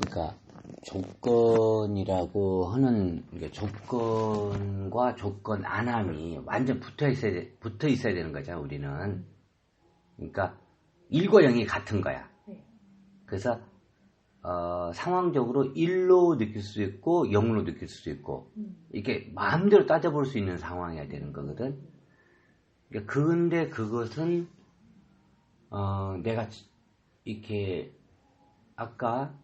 그러니까 조건이라고 하는 조건과 조건 안함이 완전 붙어 있어야 되는 거죠, 우리는. 그러니까 1과 0이 같은 거야. 그래서 상황적으로 1로 느낄 수 있고 0으로 느낄 수 있고 이렇게 마음대로 따져볼 수 있는 상황이어야 되는 거거든. 그러니까 근데 그것은 내가 이렇게 아까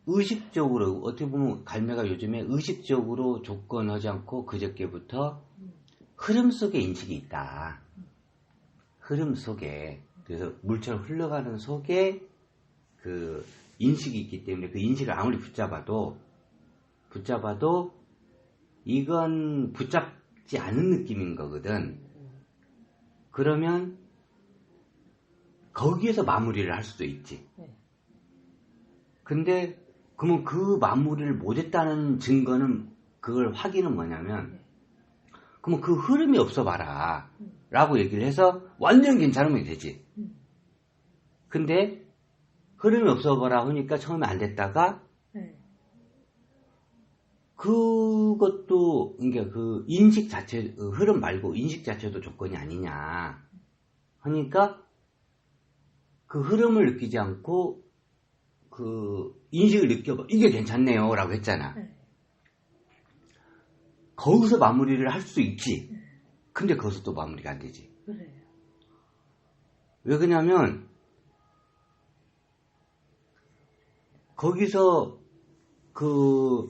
의식적으로 어떻게 보면 갈매가 요즘에 의식적으로 조건하지 않고 그저께부터 흐름 속에 인식이 있다. 흐름 속에, 그래서 물처럼 흘러가는 속에 그 인식이 있기 때문에 그 인식을 아무리 붙잡아도 이건 붙잡지 않은 느낌인 거거든. 그러면 거기에서 마무리를 할 수도 있지. 근데 그러면 그 마무리를 못했다는 증거는, 그걸 확인은 뭐냐면, 그러면 그 흐름이 없어 봐라 라고 얘기를 해서 완전 괜찮으면 되지. 근데 흐름이 없어 봐라 하니까 처음에 안 됐다가 그것도 그러니까 그 인식 자체, 흐름 말고 인식 자체도 조건이 아니냐 하니까 그 흐름을 느끼지 않고 그 인식을 느껴봐, 이게 괜찮네요 라고 했잖아. 거기서 마무리를 할 수 있지. 근데 거기서 또 마무리가 안 되지. 그래요. 왜 그러냐면 거기서 그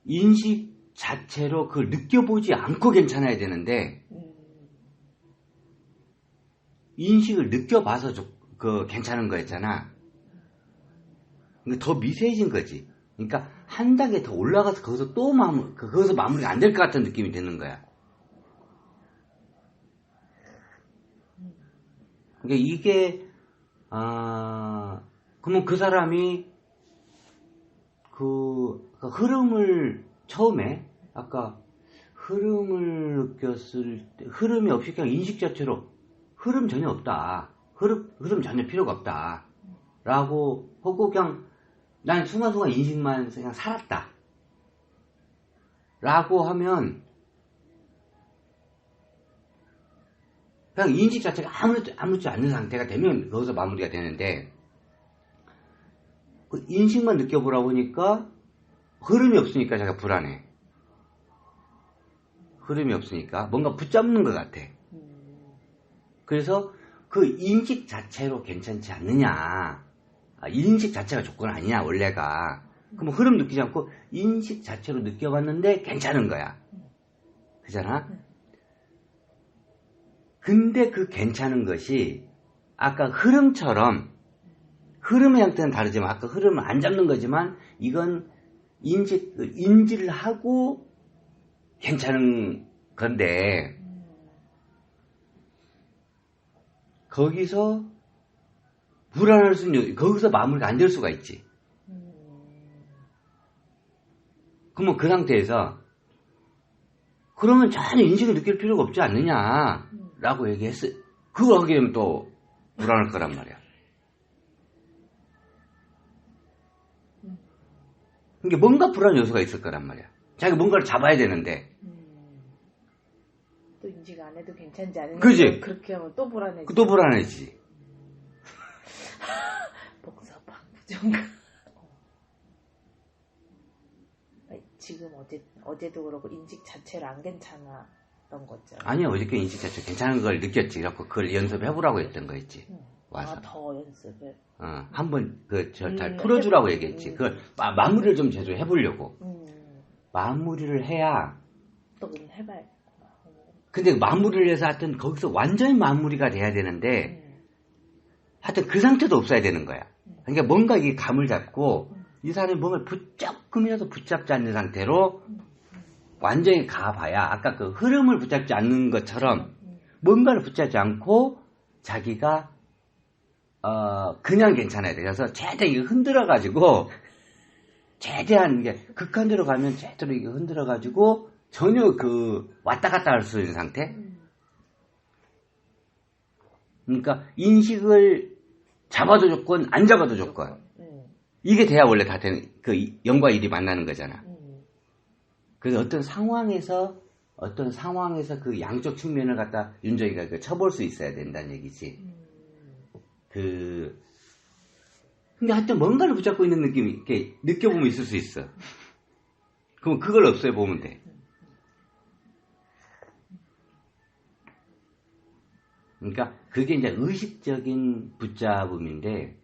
인식 자체로 그걸 느껴보지 않고 괜찮아야 되는데 인식을 느껴봐서 그 괜찮은 거였잖아. 더 미세해진 거지. 그러니까 한 단계 더 올라가서 거기서 또 거기서 마무리가 안 될 것 같은 느낌이 드는 거야. 그러니까 이게 그러면 그 사람이 그 흐름을 처음에 아까 흐름을 느꼈을 때 흐름이 없이 그냥 인식 자체로 흐름 전혀 없다. 흐름 전혀 필요가 없다. 라고 하고 그냥 난 순간순간 인식만 그냥 살았다. 라고 하면 그냥 인식 자체가 아무렇지 않는 상태가 되면 거기서 마무리가 되는데 그 인식만 느껴보라고 하니까 흐름이 없으니까 제가 불안해. 흐름이 없으니까 뭔가 붙잡는 것 같아. 그래서 그 인식 자체로 괜찮지 않느냐. 인식 자체가 조건 아니냐 원래가. 그럼 흐름 느끼지 않고 인식 자체로 느껴봤는데 괜찮은 거야. 그잖아. 근데 그 괜찮은 것이 아까 흐름처럼 흐름의 형태는 다르지만 아까 흐름을 안 잡는 거지만 이건 인지를 하고 괜찮은 건데 거기서 불안할 수 있는, 거기서 마무리가 안 될 수가 있지. 그러면 그 상태에서 그러면 전혀 인식을 느낄 필요가 없지 않느냐 라고 얘기했어요. 그거 하게 되면 또 불안할 거란 말이야. 그러니까 뭔가 불안 요소가 있을 거란 말이야. 자기가 뭔가를 잡아야 되는데 또 인식 안 해도 괜찮지 않으면 그지? 그렇게 하면 또 불안해지. 또 불안해지지. 복사박 부정가. 지금 어제도 그렇고 인식 자체를 안 괜찮았던 거죠. 아니야, 어저께 인식 자체 괜찮은 걸 느꼈지. 그래갖고 그걸 연습해보라고 했던 거였지. 와서. 더 연습을. 한번 잘 풀어주라고 얘기했지. 그걸 마무리를 좀 제대로 해보려고. 마무리를 해야. 또 그럼 해봐요. 근데 마무리를 해서 하여튼 거기서 완전히 마무리가 돼야 되는데 하여튼 그 상태도 없어야 되는 거야. 그러니까 뭔가 이게 감을 잡고 이 사람이 뭔가 조금이라도 붙잡지 않는 상태로 완전히 가봐야 아까 그 흐름을 붙잡지 않는 것처럼 뭔가를 붙잡지 않고 자기가 그냥 괜찮아야 돼. 그래서 최대한 이게 흔들어가지고 최대한 이게 극한대로 가면 최대로 이게 흔들어가지고 전혀 그 왔다 갔다 할 수 있는 상태. 그러니까 인식을 잡아도 조건, 안 잡아도 조건. 이게 돼야 원래 다 되는, 그 영과 일이 만나는 거잖아. 그래서 어떤 상황에서 그 양쪽 측면을 갖다 윤정이가 그 쳐볼 수 있어야 된다는 얘기지. 근데 하여튼 뭔가를 붙잡고 있는 느낌이 이렇게 느껴보면 있을 수 있어. 그럼 그걸 없애보면 돼. 그러니까 그게 이제 의식적인 붙잡음인데,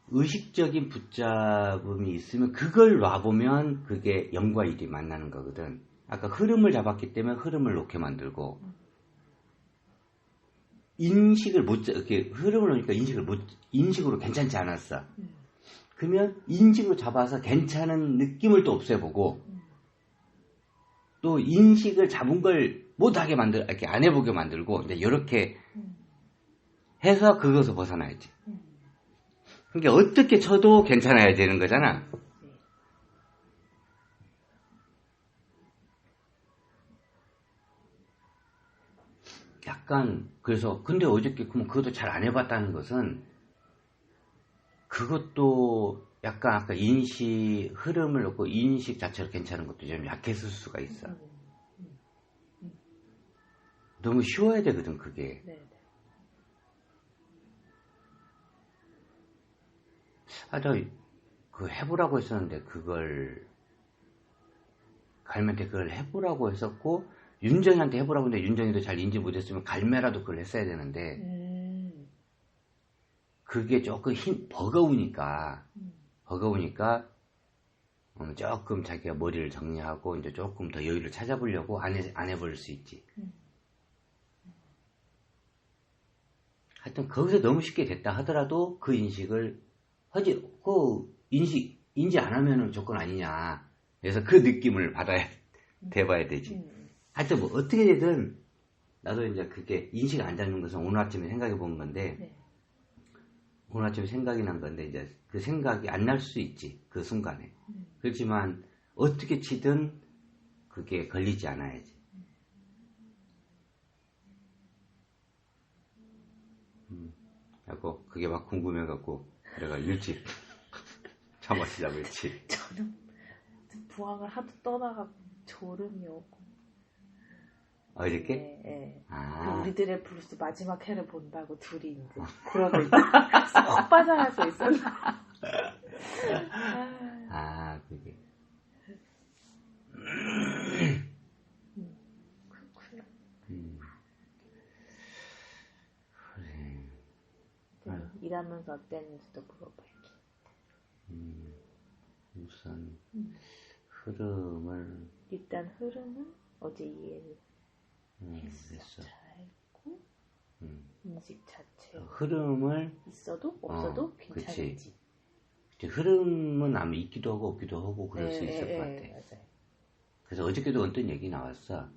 의식적인 붙잡음이 있으면 그걸 놔보면 그게 영과 일이 만나는 거거든. 아까 흐름을 잡았기 때문에 흐름을 놓게 만들고, 인식을 이렇게 흐름을 놓으니까 인식으로 괜찮지 않았어. 그러면 인식으로 잡아서 괜찮은 느낌을 또 없애보고, 또 인식을 잡은 걸 못하게 이렇게 안 해보게 만들고, 이제 이렇게 해서 그것을 벗어나야지. 그러니까 어떻게 쳐도 괜찮아야 되는 거잖아. 약간, 그래서, 근데 어저께 그것도 잘 안 해봤다는 것은, 그것도 약간 아까 인식, 흐름을 놓고 인식 자체로 괜찮은 것도 좀 약했을 수가 있어. 너무 쉬워야 되거든, 그게. 그 해보라고 했었는데, 갈매한테 그걸 해보라고 했었고, 윤정이한테 해보라고 했는데, 윤정이도 잘 인지 못했으면 갈매라도 그걸 했어야 되는데, 그게 조금 버거우니까, 조금 자기가 머리를 정리하고, 이제 조금 더 여유를 찾아보려고 안 해버릴 수 있지. 하여튼, 거기서 너무 쉽게 됐다 하더라도 그 인식을 인지 안 하면은 조건 아니냐. 그래서 그 느낌을 대봐야 되지. 하여튼 뭐 어떻게 되든 나도 이제 그게 인식 안 잡는 것은 오늘 아침에 생각해 본 건데, 오늘 아침에 생각이 난 건데, 이제 그 생각이 안 날 수 있지. 그 순간에. 그렇지만 어떻게 치든 그게 걸리지 않아야지. 하고 그게 막 궁금해갖고 내가 일찍 참아시자고 했지. 저는 부항을 하도 떠나가 졸음이 오고. 어저께? 네. 아. 우리들의 블루스 마지막 회를 본다고 둘이 이제 그러고 있다. 쏙 빠져나서 있었나. 그게. 그렇구나. 그래. 일하면서 어땠는지도 물어볼게. 우선 흐름을 일단 흐름은 어제 이해를 했어. 잘했고 인식 자체 흐름을 있어도 없어도 괜찮은지. 흐름은 아마 있기도 하고 없기도 하고 그럴 수 있을 것 같아. 맞아요. 그래서 어저께도 어떤 얘기 나왔어.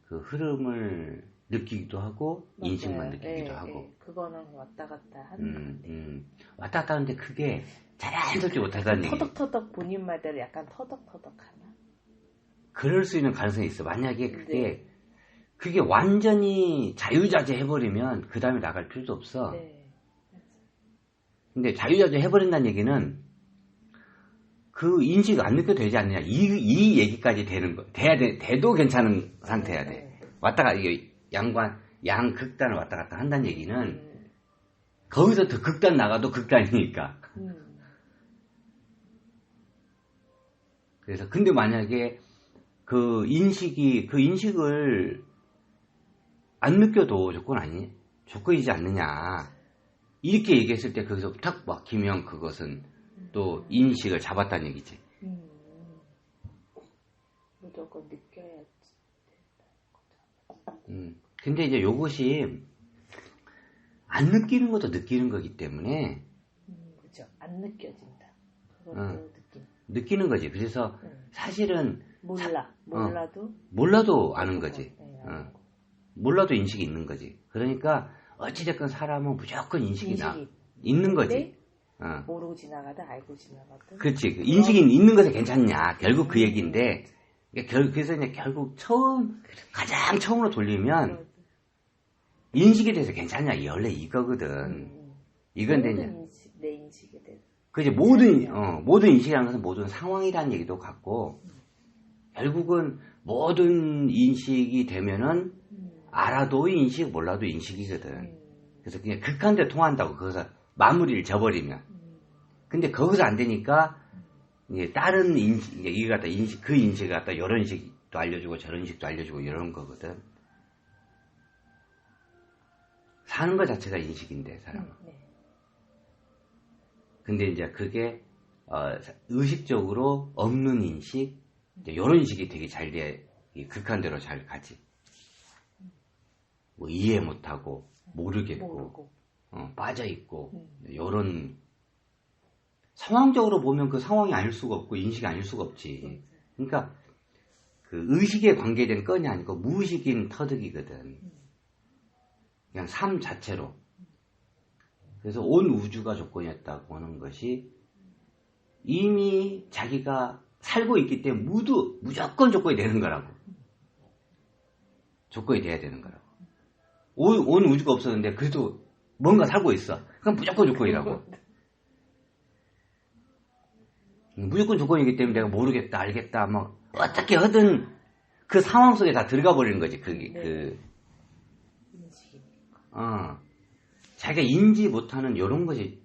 그 흐름을 느끼기도 하고 맞아요. 인식만 느끼기도 하고. 그거는 왔다 갔다 하는 건데. 왔다 갔다 하는데 그게 자연스럽게 못하다는 얘기. 터덕터덕 본인 말대로 약간 터덕터덕하나? 그럴 수 있는 가능성이 있어. 만약에 그게 완전히 자유자재 해버리면 그 다음에 나갈 필요도 없어. 근데 자유자재 해버린다는 얘기는 그 인식 안 느껴도 되지 않느냐. 이 얘기까지 돼도 괜찮은 상태야 돼. 이게 양극단을 왔다 갔다 한다는 얘기는 거기서 더 극단 나가도 극단이니까. 그래서 근데 만약에 그 인식을 안 느껴도 조건이지 않느냐. 이렇게 얘기했을 때 거기서 탁 막히면 그것은 또 인식을 잡았다는 얘기지. 무조건 느껴야지. 근데 이제 요것이 안 느끼는 것도 느끼는 거기 때문에. 그죠. 안 느껴진다. 그것도 느끼는 거지. 그래서 사실은 몰라도 아는 거지. 몰라도 인식이 있는 거지. 그러니까 어찌됐건 사람은 무조건 인식이 있는 거지. 모르고 지나가든 알고 지나가든. 그렇지. 인식이 있는 것에 괜찮냐. 결국 그 얘기인데. 그래서 이제 결국 가장 처음으로 돌리면 인식에 대해서 괜찮냐. 원래 이거거든. 이건 모든 이제 인식, 내 인식에 대해서. 그지 모든 인식이라는 것은 모든 상황이라는 얘기도 같고 결국은 모든 인식이 되면은 알아도 인식 몰라도 인식이거든. 그래서 그냥 극한대로 통한다고 거기서 마무리를 져버리면. 근데 거기서 안 되니까 이제 다른 인식 이게 갖다 인식 그 인식을 갖다 이런 인식도 알려주고 저런 인식도 알려주고 이런 거거든. 사는 것 자체가 인식인데 사람은. 근데 이제 그게 의식적으로 없는 인식, 이런 인식이 되게 잘 돼, 극한대로 잘 가지. 뭐 이해 못하고 모르겠고, 빠져 있고, 이런 상황적으로 보면 그 상황이 아닐 수가 없고 인식이 아닐 수가 없지. 그러니까 그 의식에 관계된 건이 아니고 무의식인 터득이거든. 그냥 삶 자체로. 그래서 온 우주가 조건이었다고 하는 것이 이미 자기가 살고 있기 때문에 무조건 조건이 되는 거라고. 조건이 돼야 되는 거라고. 온 우주가 없었는데 그래도 뭔가 살고 있어. 그럼 무조건 조건이라고. 무조건 조건이기 때문에 내가 모르겠다, 알겠다, 뭐 어떻게 하든 그 상황 속에 다 들어가 버리는 거지. 자기가 인지 못하는 이런 것이,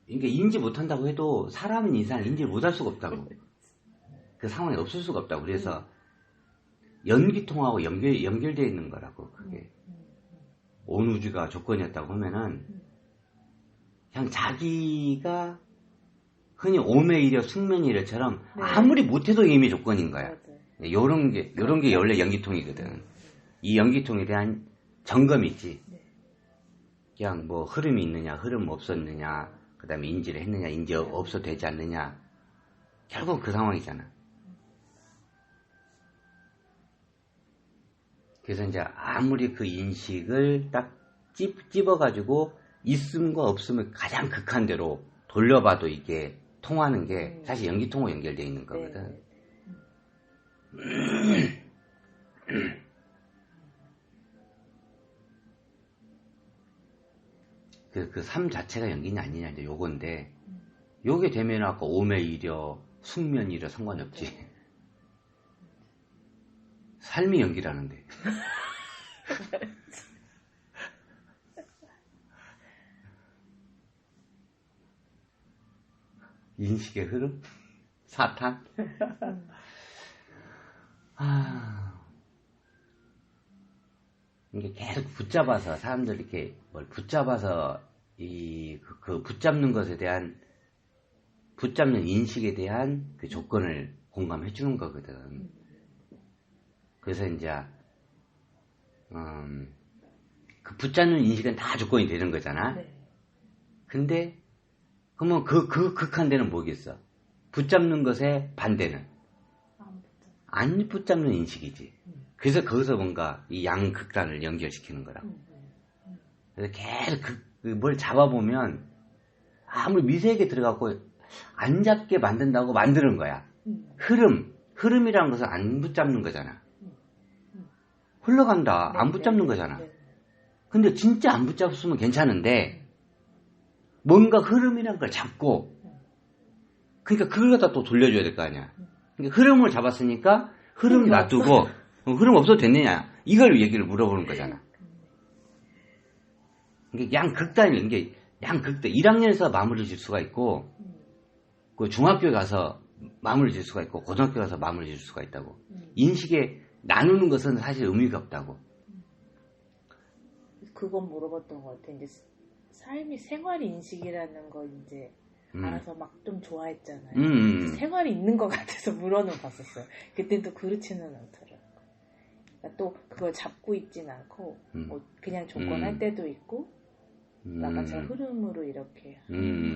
그러니까 인지 못한다고 해도 사람은 인상을 인지를 못할 수가 없다고. 그 상황이 없을 수가 없다고. 그래서 연기통하고 연결되어 있는 거라고. 그게 온 우주가 조건이었다고 하면은 그냥 자기가 흔히 오매이려 숙면이려처럼 아무리 못해도 이미 조건인 거야. 요런 게 원래 연기통이거든. 이 연기통에 대한 점검이 있지. 그냥 뭐 흐름이 있느냐, 흐름 없었느냐, 그 다음에 인지를 했느냐, 인지 없어도 되지 않느냐. 결국 그 상황이잖아. 그래서 이제 아무리 그 인식을 딱 찝어가지고 있음과 없음을 가장 극한대로 돌려봐도 이게 통하는 게 사실 연기통으로 연결되어 있는 거거든. 그 삶 자체가 연기냐 아니냐 이제 요건데 요게 되면 아까 오매이려 숙면이려 상관없지. 삶이 연기라는데. 인식의 흐름? 사탄? 이게 계속 붙잡아서 사람들 이렇게 뭘 붙잡아서 그 붙잡는 것에 대한 붙잡는 인식에 대한 그 조건을 공감해 주는 거거든. 그래서 이제 그 붙잡는 인식은 다 조건이 되는 거잖아. 근데 그러면 그 극한 데는 뭐겠어? 붙잡는 것의 반대는 안 붙잡는 인식이지. 그래서 거기서 뭔가 이 양극단을 연결시키는 거라고. 그래서 계속 뭘 잡아보면 아무리 미세하게 들어가고 안 잡게 만든다고 만드는 거야. 흐름이라는 것은 안 붙잡는 거잖아. 흘러간다. 안 붙잡는 거잖아. 근데 진짜 안 붙잡으면 괜찮은데 뭔가 흐름이라는 걸 잡고 그러니까 그걸 갖다 또 돌려줘야 될 거 아니야. 그러니까 흐름을 잡았으니까 흐름 놔두고 흐름 없어도 됐느냐 이걸 얘기를 물어보는 거잖아. 그러니까 양극단이 이게 양극단 1학년에서 마무리 질 수가 있고 그 중학교에 가서 마무리 질 수가 있고 고등학교 가서 마무리 질 수가 있다고. 인식에 나누는 것은 사실 의미가 없다고. 그건 물어봤던 것 같아. 이제 삶이 생활 인식이라는 걸 이제 알아서 막 좀 좋아했잖아요. 생활이 있는 것 같아서 물어는 봤었어요. 그때는 또 그렇지는 않더라고요. 그러니까 또 그걸 잡고 있진 않고 뭐 그냥 조건할 때도 있고 나가처럼 흐름으로 이렇게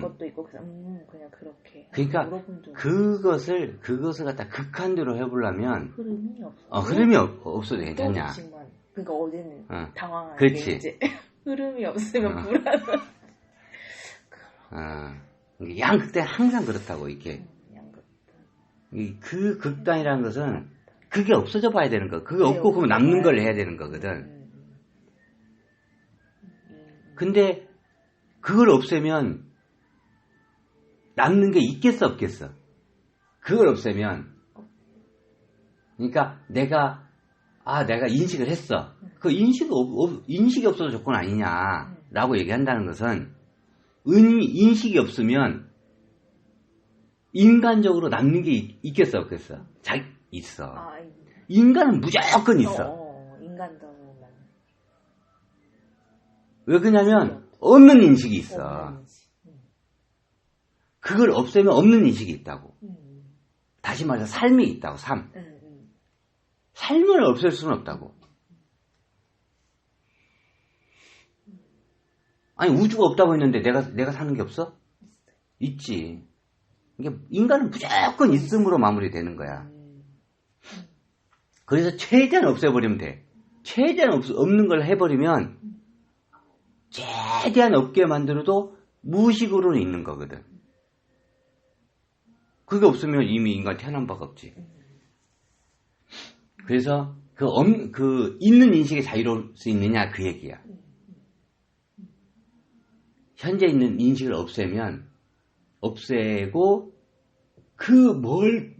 것도 있고 그래서 그냥 그렇게. 그러니까 그것을 갖다 극한대로 해보려면 흐름이 없어. 흐름이 없어도 괜찮냐. 그러니까 어제는 당황한 그렇지. 게 이제 흐름이 없으면 불안한. 양극단 항상 그렇다고 이렇게. 그 극단이라는 것은 그게 없어져 봐야 되는 거. 그게 없고 그러면 남는 걸 해야 되는 거거든. 근데 그걸 없애면 남는 게 있겠어 없겠어? 그걸 없애면 그러니까 내가 인식을 했어. 그 인식이 없어서 조건 아니냐라고 얘기한다는 것은 인식이 없으면 인간적으로 남는 게 있겠어 없겠어? 있어. 인간은 무조건 있어. 인간적으로. 왜 그러냐면 없는 인식이 있어. 그걸 없애면 없는 인식이 있다고. 다시 말해서 삶이 있다고. 삶을 없앨 수는 없다고. 아니 우주가 없다고 했는데 내가 사는 게 없어? 있지. 이게 인간은 무조건 있음으로 마무리되는 거야. 그래서 최대한 없애버리면 돼. 최대한 없는 걸 해버리면 최대한 없게 만들어도 무의식으로는 있는 거거든. 그게 없으면 이미 인간 태어난 바가 없지. 그래서 그 있는 인식에 자유로울 수 있느냐 그 얘기야. 현재 있는 인식을 없애고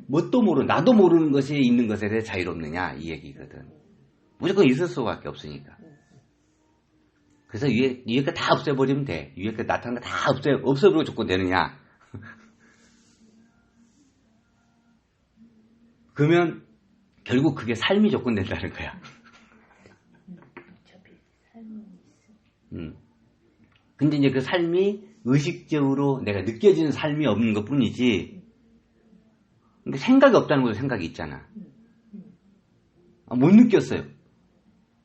뭣도 나도 모르는 것이 있는 것에 대해 자유롭느냐 이 얘기거든. 무조건 있을 수밖에 없으니까. 그래서 위에 거 다 없애버리면 돼. 위에 거 나타나는 거 다 없애버리고 조건 되느냐. 그러면 결국 그게 삶이 조건 된다는 거야. 근데 이제 그 삶이 의식적으로 내가 느껴지는 삶이 없는 것 뿐이지. 근데 생각이 없다는 것도 생각이 있잖아. 못 느꼈어요.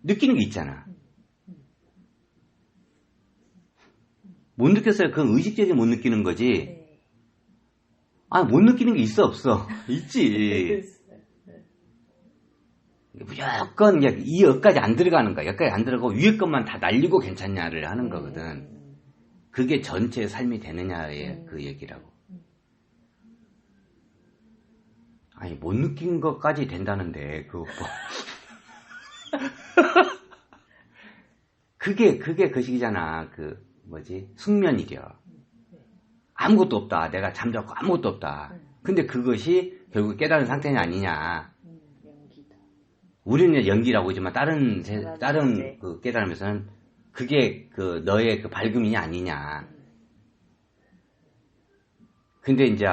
느끼는 게 있잖아. 못 느꼈어요. 그건 의식적이 못 느끼는 거지. 못 느끼는 게 있어 없어? 있지. 무조건 이 역까지 안 들어가는 거야. 역까지 안 들어가고 위에 것만 다 날리고 괜찮냐를 하는 거거든. 그게 전체의 삶이 되느냐의 그 얘기라고. 아니 못 느낀 것까지 된다는데 그거 그게 그 식이잖아. 그 숙면이죠. 아무것도 없다. 내가 잠자고 아무것도 없다. 근데 그것이 결국 깨달은 상태냐 아니냐. 우리는 연기라고 하지만 다른 그 깨달음에서는 그게 그 너의 그 밝음이냐 아니냐. 근데 이제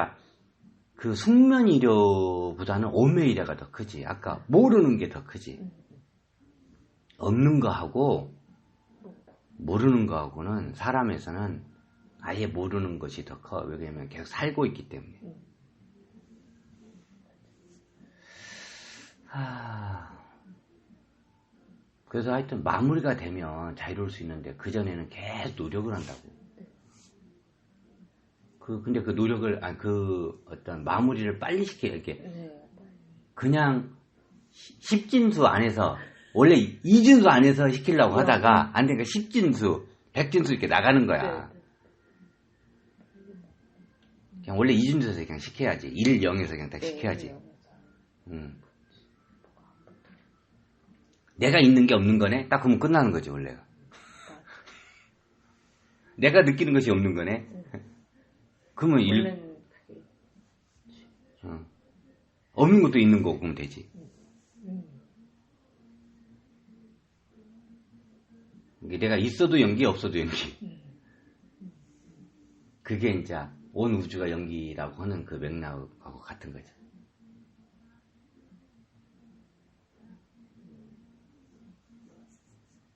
그 숙면이려보다는 오메이려가 더 크지. 아까 모르는 게 더 크지. 없는 거하고 모르는 거하고는 사람에서는 아예 모르는 것이 더 커. 왜냐면 계속 살고 있기 때문에. 그래서 하여튼 마무리가 되면 자유로울 수 있는데 그전에는 계속 노력을 한다고. 근데 그 노력을, 어떤 마무리를 빨리 시켜야 이렇게. 그냥 10진수 안에서, 원래 2진수 안에서 시키려고 하다가 안 되니까 10진수, 100진수 이렇게 나가는 거야. 그냥 원래 2진수에서 그냥 시켜야지. 1, 0에서 그냥 딱 시켜야지. 내가 있는 게 없는 거네? 딱 그러면 끝나는 거지, 원래가. 내가 느끼는 것이 없는 거네? 그러면 없는 것도 있는 거고 그러면 되지. 내가 있어도 연기, 없어도 연기. 그게 이제 온 우주가 연기라고 하는 그 맥락하고 같은 거죠.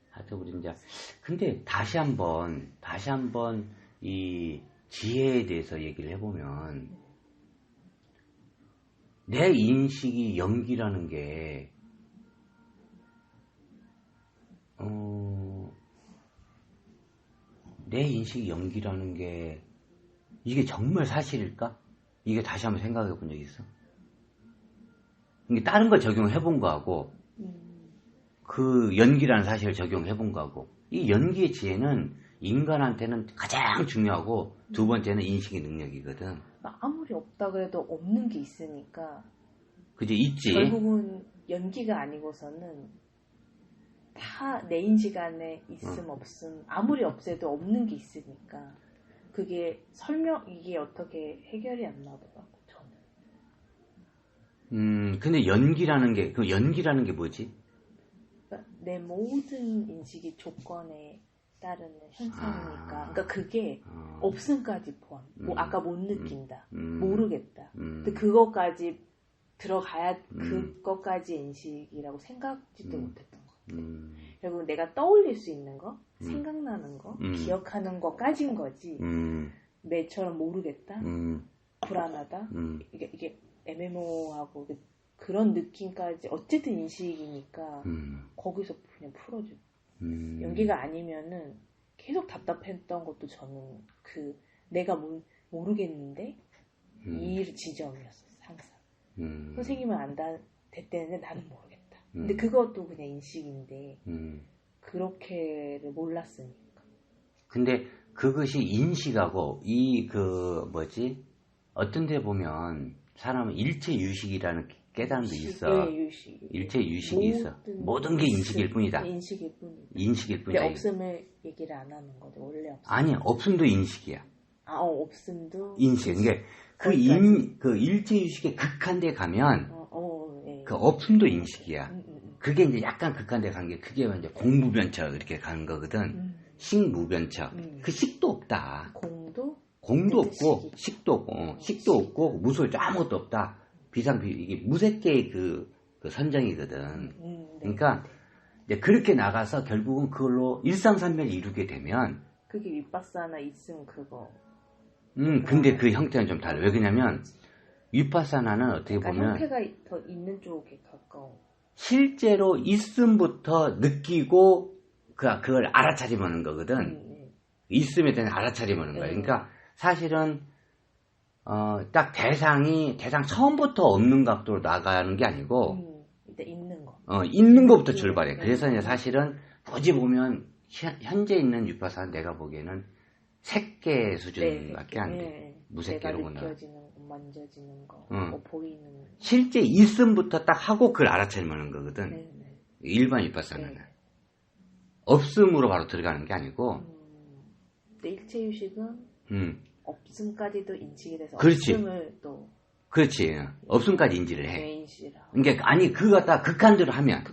하여튼 우리 이제 근데 다시 한번 이 지혜에 대해서 얘기를 해보면 내 인식이 연기라는 게 내 인식이 연기라는 게 이게 정말 사실일까? 이게 다시 한번 생각해 본 적 있어? 이게 다른 걸 적용해 본 거하고 그 연기라는 사실을 적용해 본 거하고 이 연기의 지혜는 인간한테는 가장 중요하고 두 번째는 인식의 능력이거든. 아무리 없다 그래도 없는 게 있으니까. 그지 있지. 결국은 연기가 아니고서는 다 내 인식 안에 있음 없음 아무리 없애도 없는 게 있으니까 그게 이게 어떻게 해결이 안 나더라고 저는. 근데 연기라는 게 뭐지? 그러니까 내 모든 인식이 조건에 따르는 현상이니까. 그러니까 그게 없음까지 포함. 아까 못 느낀다, 모르겠다. 근데 그것까지 들어가야 그것까지 인식이라고 생각지도 못했던 것 같아. 결국 내가 떠올릴 수 있는 거, 생각나는 거, 기억하는 거까진 거지. 매처럼 모르겠다, 불안하다. 이게 애매모호하고 그런 느낌까지 어쨌든 인식이니까 거기서 그냥 풀어줘. 연기가 아니면은 계속 답답했던 것도 저는 내가 모르겠는데 이 지점이었어 항상. 선생님은 안다 됐대는데 나는 모르겠다. 근데 그것도 그냥 인식인데 그렇게를 몰랐으니까. 근데 그것이 인식하고 어떤 데 보면 사람은 일체유식이라는 깨달음도 있어. 일체유식이 있어. 모든 게 인식일 뿐이다. 인식일 뿐이다. 근데 없음을 얘기를 안 하는 거죠. 원래 없음. 아니, 없음도 인식이야. 없음도 인식. 그 일체유식의 극한데 가면 예. 그 없음도 인식이야. 그게 이제 약간 극한데 간 게 그게 이제 공무변처 이렇게 가는 거거든. 식무변처. 그 식도 없다. 공도 없고 식도 없고 식도 없고 무술도 아무것도 없다. 이게 무색계의 그 선정이거든. 그러니까 이제 그렇게 나가서 결국은 그걸로 일상산면을 이루게 되면 그게 윗바사나 있음 그거. 근데 그 형태는 좀 달라. 왜 그러냐면 윗바사나는 어떻게 보면 형태가 더 있는 쪽에 가까워. 실제로 있음부터 느끼고 그걸 알아차림하는 거거든. 있음에 대한 알아차림하는 거야. 그러니까 사실은 딱 대상 처음부터 없는 각도로 나가는 게 아니고 일단 있는 거. 있는 것부터 출발해. 그래서 이제 사실은 굳이 보면 현재 있는 윗바사는 내가 보기에는 색계 수준밖에 안 돼. 무색계로는. 내가 느껴지는 거, 만져지는 거, 보이는. 실제 있음부터 딱 하고 그걸 알아차림하는 거거든. 일반 윗바사는. 없음으로 바로 들어가는 게 아니고. 근데 일체유식은 없음까지도 인식이 돼서 그렇지. 없음을 또 그렇지. 없음까지 인지를 해. 인식이라. 그러니까 그거 갖다 극한대로 하면.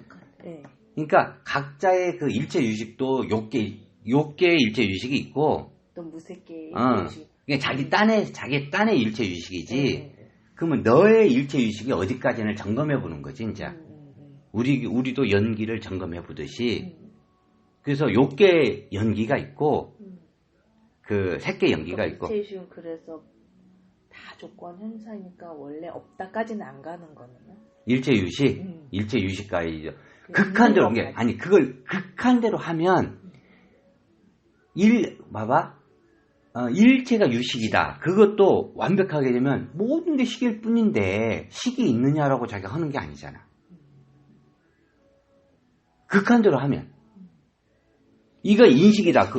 네. 그러니까 각자의 그 일체유식도 욕계의 일체유식이 있고 또 무색계의 일체유식. 그러니까 자기 딴의 일체유식이지. 그러면 너의 일체유식이 어디까지는 점검해 보는 거지, 이제. 우리도 연기를 점검해 보듯이. 그래서 욕계 연기가 있고 그 색계 연기가 있고. 일체유식은 그래서 다 조건 현상이니까 원래 없다까지는 안 가는 거네요. 일체유식까지 극한대로 그걸 극한대로 하면 봐봐. 일체가 유식이다. 그것도 완벽하게 되면 모든 게 식일 뿐인데 식이 있느냐라고 자기가 하는 게 아니잖아. 극한대로 하면 이거 인식이다.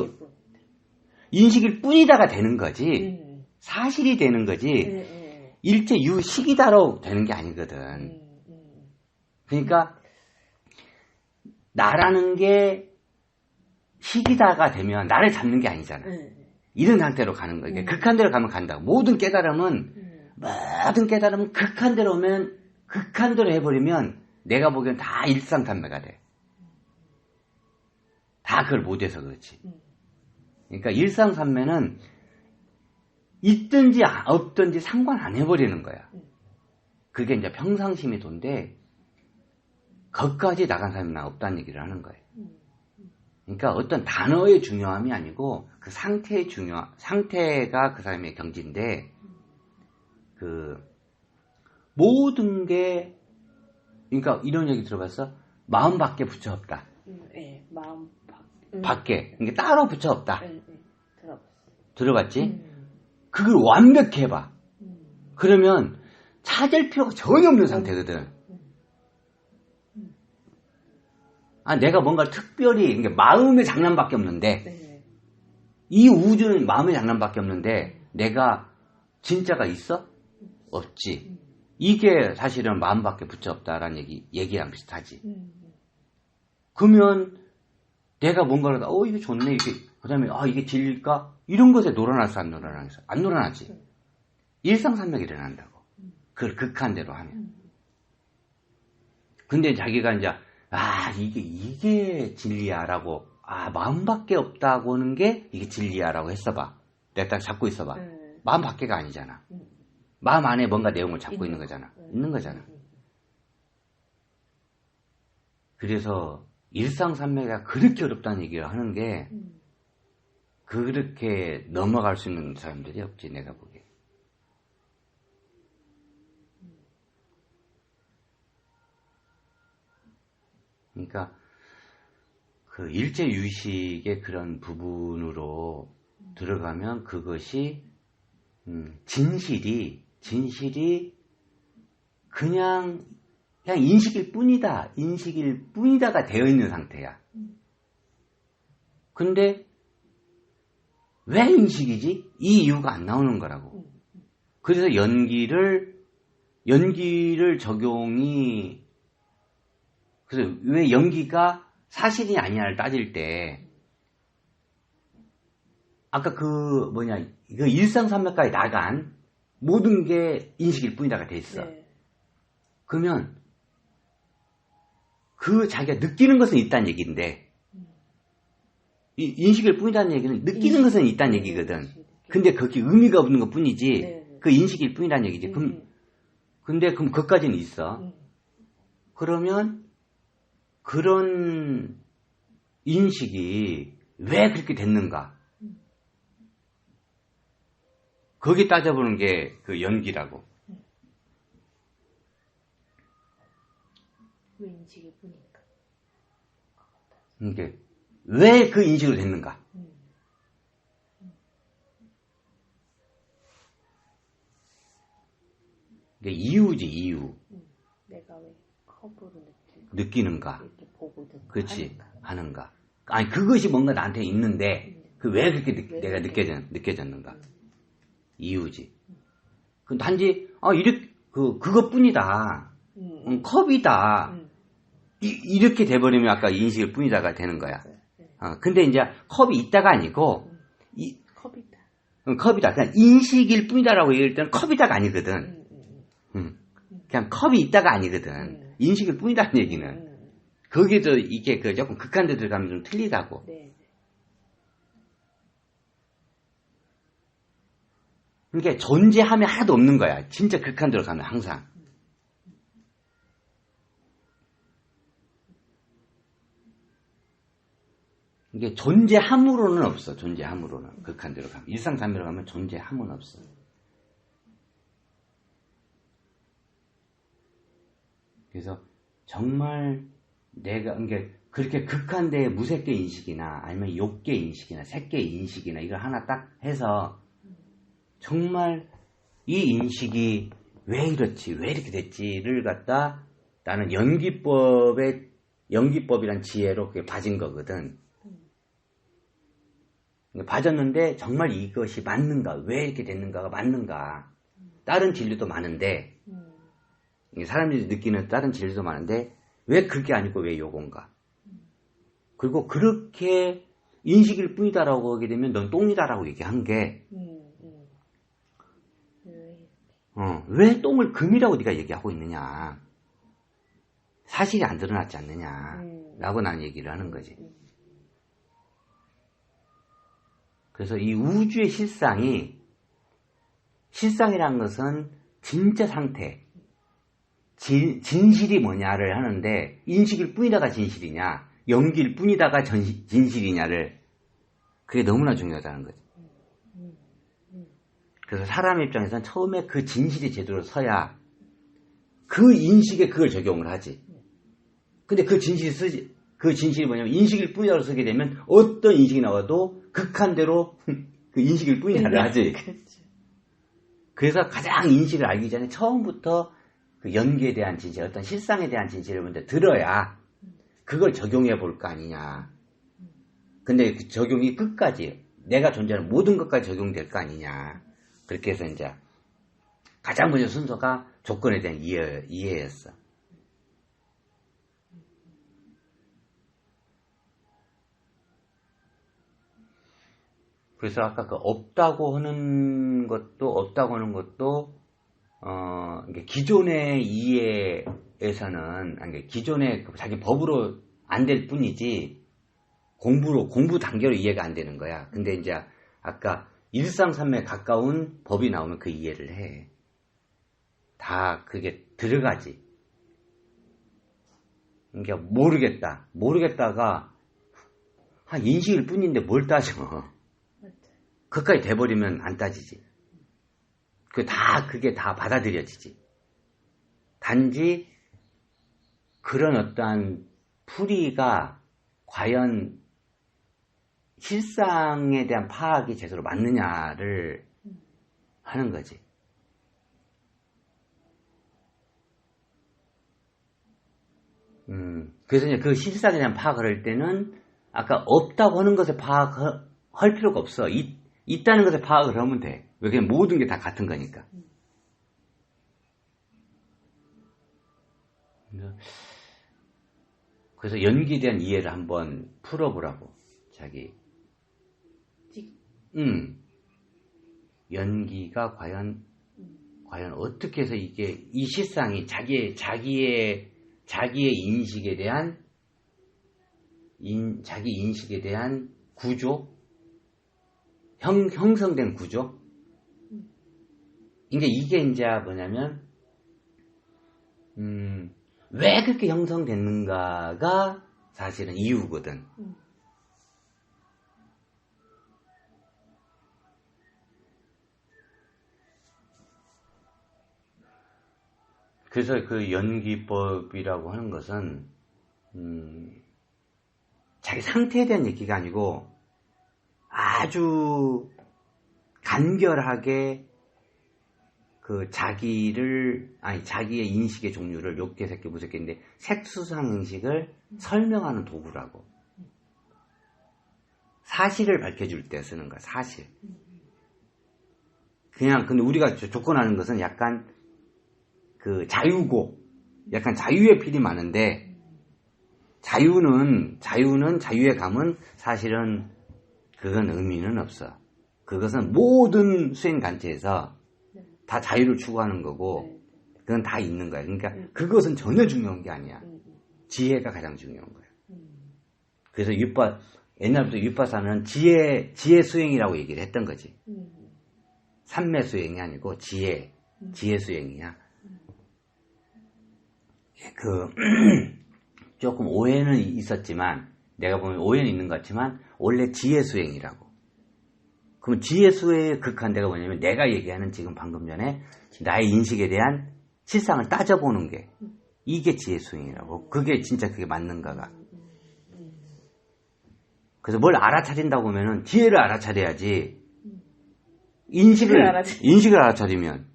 인식일 뿐이다가 되는 거지. 사실이 되는 거지. 일체 유식이다로 되는 게 아니거든. 그러니까 나라는 게 식이다가 되면 나를 잡는 게 아니잖아. 이런 상태로 가는 거야. 극한대로 가면 간다. 모든 깨달음은 극한대로 오면 극한대로 해버리면 내가 보기엔 다 일상탄매가 돼. 다 그걸 못해서 그렇지. 그러니까 일상산매는 있든지 없든지 상관 안 해버리는 거야. 그게 이제 평상심이 돈데 거기까지 나간 사람이 나 없다는 얘기를 하는 거예요. 그러니까 어떤 단어의 중요함이 아니고 그 상태가 그 사람의 경지인데 그 모든 게 그러니까 이런 얘기 들어봤어? 마음 밖에 붙여 없다. 네, 마음 밖에. 그러니까 따로 붙여 없다. 들어봤어. 들어봤지? 그걸 완벽히 해봐. 그러면 찾을 필요가 전혀 없는 상태거든. 내가 뭔가 특별히, 그러니까 마음의 장난밖에 없는데, 이 우주는 마음의 장난밖에 없는데, 내가 진짜가 있어? 없지. 이게 사실은 마음밖에 붙여 없다라는 얘기랑 비슷하지. 그러면 내가 뭔가를 이게 좋네 이게 그다음에 이게 진리일까 이런 것에 놀아났어 안 놀아났어 안 놀아나지. 일상산맥이 일어난다고. 그걸 극한대로 하면. 근데 자기가 이제 이게 진리야라고 마음밖에 없다고 하는 게 이게 진리야라고 했어봐. 내가 딱 잡고 있어봐. 마음 밖에가 아니잖아. 마음 안에 뭔가 내용을 잡고 있는 거잖아. 있는 거잖아. 그래서 일상산맥이 그렇게 어렵다는 얘기를 하는 게 그렇게 넘어갈 수 있는 사람들이 없지 내가 보기에. 그러니까 그 일제유식의 그런 부분으로 들어가면 그것이 진실이 그냥 인식일 뿐이다가 되어 있는 상태야. 근데 왜 인식이지? 이 이유가 안 나오는 거라고. 그래서 연기를 적용이 그래서 왜 연기가 사실이 아니냐를 따질 때 아까 그 일상산맥까지 나간 모든 게 인식일 뿐이다가 돼 있어. 네. 그러면 그 자기가 느끼는 것은 있다는 얘기인데 이 인식일 뿐이라는 얘기는 느끼는 것은 있다는 얘기거든. 근데 거기 의미가 없는 것 뿐이지 그 인식일 뿐이라는 얘기지. 근데 그럼 그것까지는 있어. 그러면 그런 인식이 왜 그렇게 됐는가? 거기 따져보는 게 그 연기라고. 왜 인식일 뿐인가? 이게 왜 그 인식으로 됐는가? 이게 이유지 이유. 내가 왜 커브를 느끼는가? 이렇게 보고 그렇지 하는가? 아니 그것이 뭔가 나한테 있는데 그 왜 그렇게 내가 느껴졌는가? 이유지. 그 단지 이렇게 그것뿐이다. 컵이다. 이렇게 돼버리면 아까 인식일 뿐이다가 되는 거야. 근데 이제 컵이 있다가 아니고 컵이다. 컵이다. 그냥 인식일 뿐이다라고 얘기할 때는 컵이다가 아니거든. 그냥 컵이 있다가 아니거든. 인식일 뿐이다는 얘기는. 거기도 이게 조금 극한데 들어가면 좀 틀리다고. 네. 그러니까 존재함이 하나도 없는 거야. 진짜 극한대로 가면 항상. 이게 존재함으로는 없어. 존재함으로는. 극한대로 가면. 일상산맥으로 가면 존재함은 없어. 그래서 정말 내가 그렇게 극한대의 무색계 인식이나 아니면 욕계 인식이나 색계 인식이나 이걸 하나 딱 해서 정말 이 인식이 왜 이렇지, 왜 이렇게 됐지를 갖다 나는 연기법이란 지혜로 그게 봐진 거거든. 봐졌는데 정말 이것이 맞는가, 왜 이렇게 됐는가가 맞는가. 다른 진리도 많은데, 사람들이 느끼는 다른 진리도 많은데, 왜 그게 아니고 왜 요건가. 그리고 그렇게 인식일 뿐이다라고 하게 되면 넌 똥이다라고 얘기한 게, 왜 똥을 금이라고 네가 얘기하고 있느냐. 사실이 안 드러났지 않느냐. 라고 나는 얘기를 하는 거지. 그래서 이 우주의 실상이란 것은 진짜 상태, 진실이 뭐냐를 하는데 인식일 뿐이다가 진실이냐, 연기일 뿐이다가 진실이냐를 그게 너무나 중요하다는 거지. 그래서 사람의 입장에서는 처음에 그 진실이 제대로 서야 그 인식에 그걸 적용을 하지. 근데 그 진실이 뭐냐면 인식일 뿐이라고 쓰게 되면 어떤 인식이 나와도 극한대로 그 인식일 뿐이다를 하지. 그래서 가장 인식을 알기 전에 처음부터 그 연기에 대한 진실, 어떤 실상에 대한 진실을 먼저 들어야 그걸 적용해 볼 거 아니냐. 근데 그 적용이 끝까지 내가 존재하는 모든 것까지 적용될 거 아니냐. 그렇게 해서 이제 가장 먼저 순서가 조건에 대한 이해였어. 그래서 아까 그 없다고 하는 것도, 이게 기존의 이해에서는, 아니, 기존의 자기 법으로 안 될 뿐이지, 공부 단계로 이해가 안 되는 거야. 근데 이제 아까 일상삼에 가까운 법이 나오면 그 이해를 해. 다 그게 들어가지. 그러니까 모르겠다가 한 인식일 뿐인데 뭘 따져. 그까지 돼버리면 안 따지지. 그게 다 받아들여지지. 단지 그런 어떠한 풀이가 과연 실상에 대한 파악이 제대로 맞느냐를 하는 거지. 그래서 이제 그 실상에 대한 파악을 할 때는 아까 없다고 하는 것에 파악할 필요가 없어. 있다는 것에 파악을 하면 돼. 왜? 그냥 모든 게 다 같은 거니까. 그래서 연기에 대한 이해를 한번 풀어보라고, 자기. 연기가 과연 어떻게 해서 이 실상이 자기의 인식에 대한, 자기 인식에 대한 구조? 형성된 구조? 그러니까 이게 이제 뭐냐면, 왜 그렇게 형성됐는가가 사실은 이유거든. 그래서 그 연기법이라고 하는 것은, 자기 상태에 대한 얘기가 아니고, 아주 간결하게 자기의 인식의 종류를 욕계, 색계, 무색계인데, 색수상 행식을 설명하는 도구라고. 사실을 밝혀줄 때 쓰는 거야, 사실. 근데 우리가 조건하는 것은 약간 자유고, 약간 자유의 필이 많은데, 자유의 감은 사실은 그건 의미는 없어. 그것은 모든 수행 단체에서 다 자유를 추구하는 거고, 그건 다 있는 거야. 그러니까 그것은 전혀 중요한 게 아니야. 지혜가 가장 중요한 거야. 그래서 옛날부터 윗바사는 지혜 수행이라고 얘기를 했던 거지. 삼매 수행이 아니고 지혜 수행이야. 조금 오해는 있었지만, 내가 보면 오해는 있는 것 같지만, 원래 지혜 수행이라고. 그럼 지혜 수행의 극한 데가 뭐냐면, 내가 얘기하는 지금 방금 전에 나의 인식에 대한 실상을 따져보는 게, 이게 지혜 수행이라고. 그게 맞는가가. 그래서 뭘 알아차린다고 하면은 지혜를 알아차려야지. 인식을 알아차리면.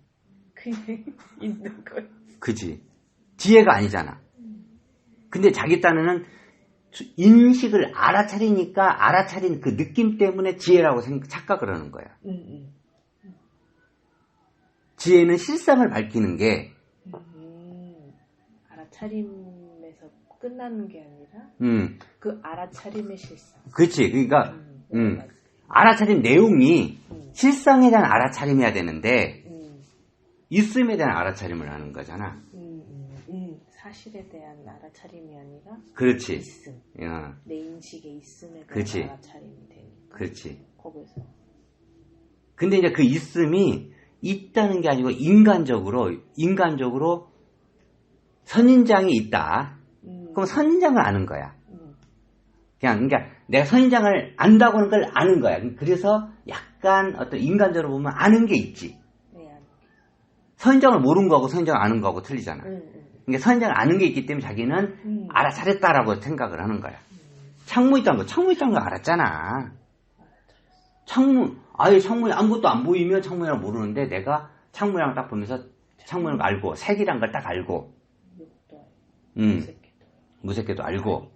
그냥 있는 거야. 그치. 지혜가 아니잖아. 근데 자기 딴에는 인식을 알아차리니까 알아차린 그 느낌 때문에 지혜라고 착각을 하는 거야. 지혜는 실상을 밝히는 게 알아차림에서 끝나는 게 아니라 그 알아차림의 실상. 그렇지. 그러니까 알아차린 내용이 실상에 대한 알아차림이어야 되는데 있음에 대한 알아차림을 하는 거잖아. 사실에 대한 알아차림이 아니라 그렇지. 있음. 내 인식의 있음에 대한 그렇지. 알아차림이 되니까. 그렇지. 거기서. 근데 이제 그 있음이 있다는 게 아니고 인간적으로 선인장이 있다. 그럼 선인장을 아는 거야. 그러니까 내가 선인장을 안다고 하는 걸 아는 거야. 그래서 약간 어떤 인간적으로 보면 아는 게 있지. 선인장을 모르는 거하고 선인장을 아는 거하고 틀리잖아. 그러니까 선인장을 아는 게 있기 때문에 자기는 알아차렸다라고 생각을 하는 거야. 창문 있다는 거 알았잖아. 창문이 아무것도 안 보이면 창문이랑 모르는데 내가 창문이랑 딱 보면서 창문을 알고 색이란 걸 딱 알고 무색해도 알고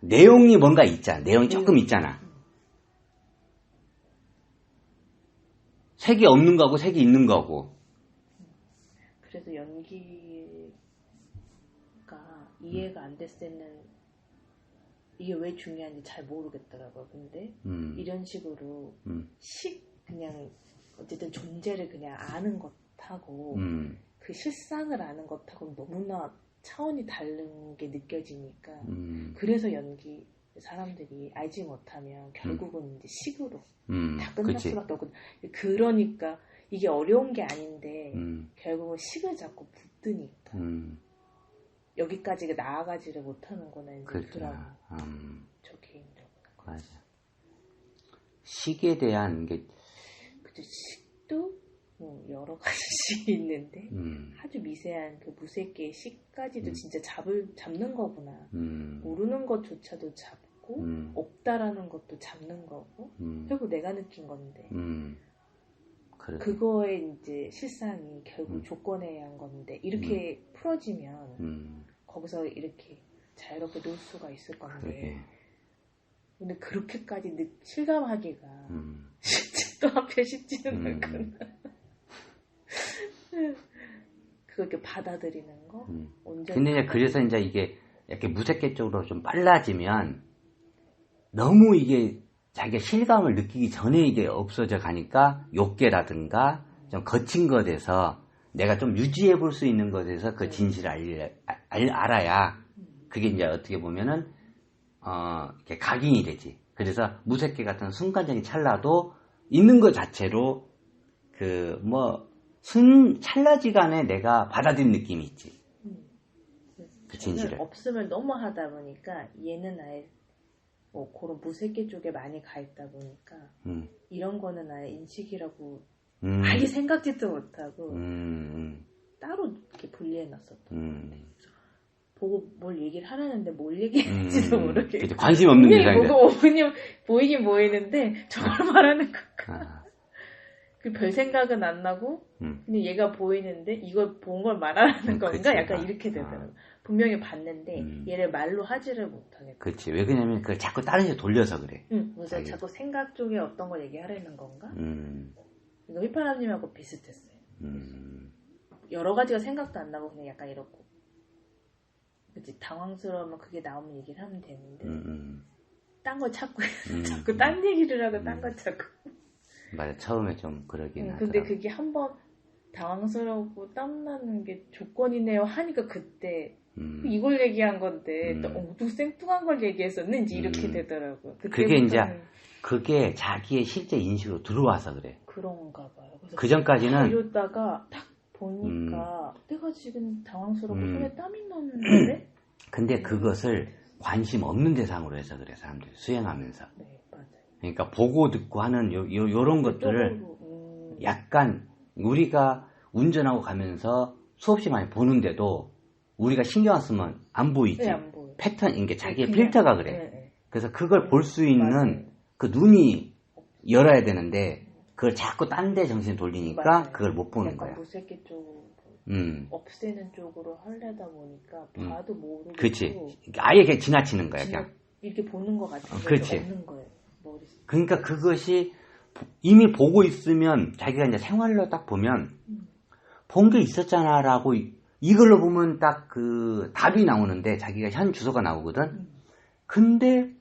내용이 뭔가 있잖아. 내용이 조금 있잖아. 색이 없는 거하고 색이 있는 거고. 그래서 연기가 이해가 안 됐을 때는 이게 왜 중요한지 잘 모르겠더라고요. 근데 이런 식으로 그냥 어쨌든 존재를 그냥 아는 것하고 그 실상을 아는 것하고 너무나 차원이 다른 게 느껴지니까 그래서 연기 사람들이 알지 못하면 결국은 이제 식으로 다 끝날 그치. 수밖에 없거든. 그러니까 이게 어려운 게 아닌데 결국은 식을 자꾸 붙드니까 여기까지 나아가지를 못하는구나 이제 그렇구나. 저 개인적으로. 맞아. 식에 대한 게 그죠. 식도 뭐 여러 가지 식이 있는데 아주 미세한 그 무색개의 식까지도 진짜 잡는 거구나. 모르는 것조차도 잡고 없다라는 것도 잡는 거고 결국 내가 느낀 건데 그거에 이제 실상이 결국 조건에 의한 건데 이렇게 풀어지면 거기서 이렇게 자유롭게 놀 수가 있을 건데 그러게. 근데 그렇게까지 실감하기가 또 앞에 쉽지는 않구나. 그렇게 받아들이는 거? 근데 이제 그래서 이제 이게 이렇게 무색계 쪽으로 좀 빨라지면 너무 이게 자기가 실감을 느끼기 전에 이게 없어져 가니까 욕계라든가 좀 거친 것에서 내가 좀 유지해 볼 수 있는 것에서 그 진실을 알아야 그게 이제 어떻게 보면은 이렇게 각인이 되지. 그래서 무색계 같은 순간적인 찰나도 있는 것 자체로 찰나지간에 내가 받아들인 느낌이 있지. 그 진실을. 없음을 너무 하다 보니까 얘는 아예 뭐 그런 무색계 쪽에 많이 가 있다 보니까 이런 거는 아예 인식이라고 아예 생각지도 못하고 따로 이렇게 분리해놨었던 것 같아요. 보고 뭘 얘기를 하라는데 뭘 얘기할지도 모르겠고 관심 없는 대상이다. 보이긴 보이는데 저걸 말하는 건가? 그 별 생각은 안 나고 그냥 얘가 보이는데 이걸 본 걸 말하라는 건가? 그치. 약간 이렇게 되더라고요. 분명히 봤는데 얘를 말로 하지를 못하겠고. 그렇지. 왜 그러냐면 그걸 자꾸 다른 데 돌려서 그래. 그래서 자꾸 생각 쪽에 어떤 걸 얘기하라는 건가? 이거 휘파람님하고 비슷했어요. 여러 가지가 생각도 안 나고 그냥 약간 이렇고. 그치, 당황스러우면 그게 나오면 얘기를 하면 되는데 딴 걸 찾고 자꾸 딴 얘기를 하고 딴 걸 찾고. 맞아. 처음에 좀 그러긴 하더라고. 근데 그게 한번 당황스럽고 땀나는 게 조건이네요 하니까 그때 이걸 얘기한 건데 또 생뚱한 걸 얘기했었는지 이렇게 되더라고요. 그게 이제 그게 자기의 실제 인식으로 들어와서 그래. 그런가 봐요. 그래서 그 전까지는 이러다가 딱 보니까 내가 지금 당황스럽고 손에 땀이 나는데 근데 그것을 관심 없는 대상으로 해서 그래. 사람들이 수행하면서. 네, 맞아요. 그러니까 보고 듣고 하는 요런 것들을 약간 우리가 운전하고 가면서 수없이 많이 보는데도 우리가 신경 안 쓰면 안 보이지. 네, 안 보여요. 패턴, 이게 자기의 그냥, 필터가 그래. 네. 그래서 그걸 볼 수 있는 맞아요. 그 눈이 열어야 되는데 그걸 자꾸 딴 데 정신 돌리니까 맞아요. 그걸 못 보는 약간 거야. 무색계 쪽으로 없애는 쪽으로 하려다 보니까 봐도 모르겠고 그렇지. 아예 그냥 지나치는 거야. 그냥. 이렇게 보는 것 같은데 그렇지. 없는 거예요. 머릿속에. 그러니까 그것이 이미 보고 있으면 자기가 이제 생활로 딱 보면 본 게 있었잖아라고 이걸로 보면 딱 그 답이 나오는데 자기가 현 주소가 나오거든. 근데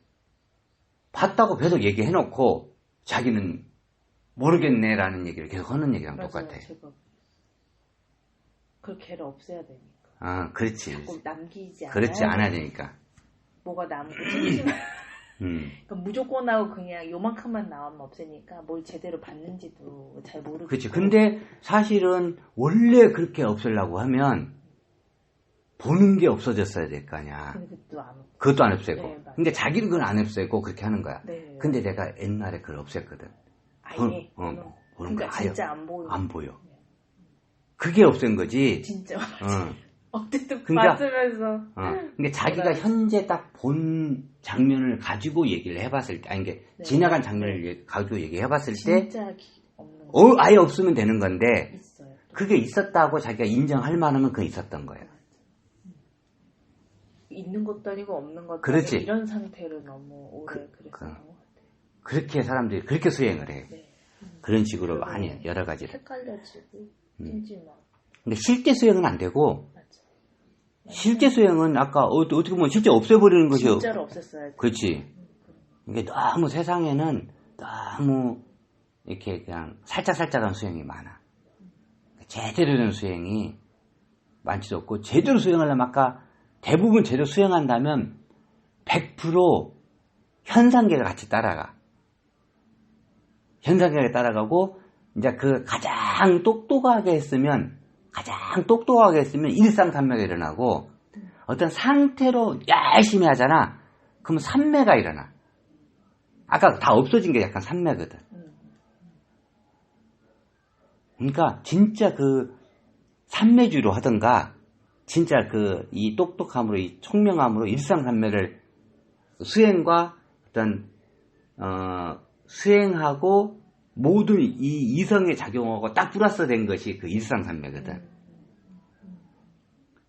봤다고 계속 얘기해놓고 자기는 모르겠네라는 얘기를 계속 하는 얘기랑 맞아요. 똑같아. 제가 그 개를 없애야 되니까. 아, 그렇지. 자꾸 남기지 않아야 그렇지, 않아야 되니까. 뭐가 남고 심심한. 그러니까 무조건하고 그냥 요만큼만 나오면 없애니까 뭘 제대로 봤는지도 잘 모르겠고. 그렇지. 근데 사실은 원래 그렇게 없애려고 하면 보는 게 없어졌어야 될 거 아니야. 근데 그것도 안 없애고. 네, 근데 자기는 그걸 안 없애고 그렇게 하는 거야. 네. 근데 내가 옛날에 그걸 없앴거든. 아예 보는 그러니까 거 아예 진짜 안 보여. 안 보여. 그게 없앤 거지. 진짜 어. 어쨌든 그러니까, 봤으면서. 근데 자기가 현재 딱 본 장면을 가지고 얘기를 해봤을 때, 아니 이게 네. 지나간 장면을 가지고 얘기해봤을 때, 진짜 없는 거 아예 없으면 되는 건데, 있어요. 그게 있었다고 자기가 인정할 만하면 그게 있었던 거예요. 있는 것도 아니고 없는 것도 그렇지. 아니고 이런 상태로 너무 오래 그랬었던 것 같아요. 그렇게 사람들이 그렇게 수행을 해. 네. 그런 식으로 많이 여러 가지를. 헷갈려지고 찜찜하고. 근데 실제 수행은 안 되고, 맞아. 실제 수행은 아까 어떻게 보면 실제 없애버리는 것이 진짜로 없앴어야지. 그렇지. 이게 너무 세상에는 너무 이렇게 그냥 살짝살짝한 수행이 많아. 제대로 된 수행이 많지도 없고, 제대로 수행하려면 아까 대부분 제대로 수행한다면 100% 현상계가 같이 따라가. 현상계가 따라가고, 이제 그 가장 똑똑하게 했으면 일상산매가 일어나고, 어떤 상태로 열심히 하잖아. 그러면 산매가 일어나. 아까 다 없어진 게 약간 산매거든. 그러니까 진짜 그 산매주의로 하던가, 진짜 그 이 똑똑함으로, 이 총명함으로 일상산매를 수행과 어떤 수행하고 모든 이 이성에 작용하고 딱 플러스 된 것이 그 일상산매거든.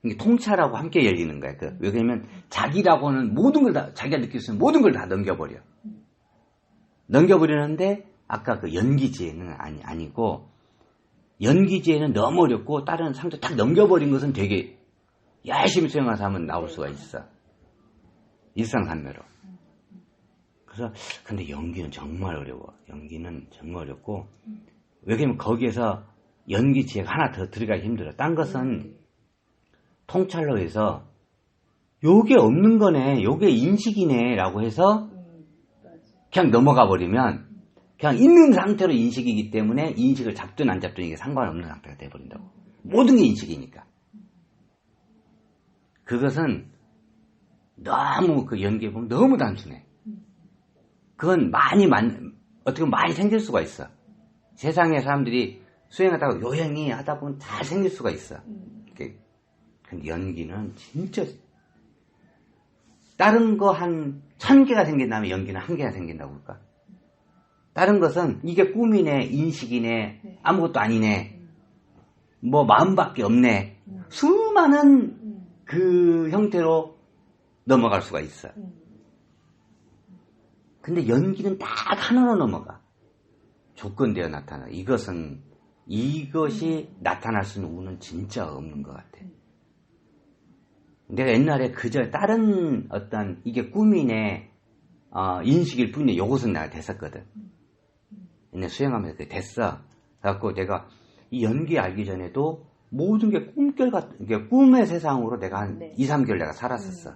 이게 통찰하고 함께 열리는 거야. 왜냐면 자기라고는 모든 걸 다, 자기가 느낄 수 있는 모든 걸 다 넘겨버려. 넘겨버리는데 아까 그 연기지혜는 아니고, 연기지혜는 너무 어렵고 다른 상태 딱 넘겨버린 것은 되게 열심히 수행한 사람은 나올 수가 있어. 일상산매로. 그래서 근데 연기는 정말 어려워. 연기는 정말 어렵고, 왜냐면 거기에서 연기지혜가 하나 더 들어가기 힘들어. 딴 것은 통찰로 해서 요게 없는 거네, 요게 인식이네 라고 해서 그냥 넘어가 버리면 그냥 있는 상태로 인식이기 때문에 인식을 잡든 안 잡든 이게 상관없는 상태가 돼버린다고. 모든 게 인식이니까. 그것은 너무 그 연기해 보면 너무 단순해. 그건 어떻게 보면 많이 생길 수가 있어. 세상에 사람들이 수행하다가 요행이 하다 보면 잘 생길 수가 있어. 근데 연기는 진짜 다른 거 한 1000개가 생긴다면 연기는 1개가 생긴다고 할까? 다른 것은 이게 꿈이네, 인식이네, 아무것도 아니네, 뭐 마음밖에 없네, 수많은 그 형태로 넘어갈 수가 있어. 근데 연기는 딱 하나로 넘어가. 조건되어 나타나. 이것이 나타날 수 있는 운은 진짜 없는 것 같아. 내가 옛날에 그저 다른 어떤 이게 꿈이네, 인식일 뿐이네, 요것은 내가 됐었거든. 옛날 수행하면서 그게 됐어. 그래갖고 내가 이 연기 알기 전에도 모든 게 꿈결 같은, 이게 꿈의 세상으로 내가 한 2, 3개월 내가 살았었어.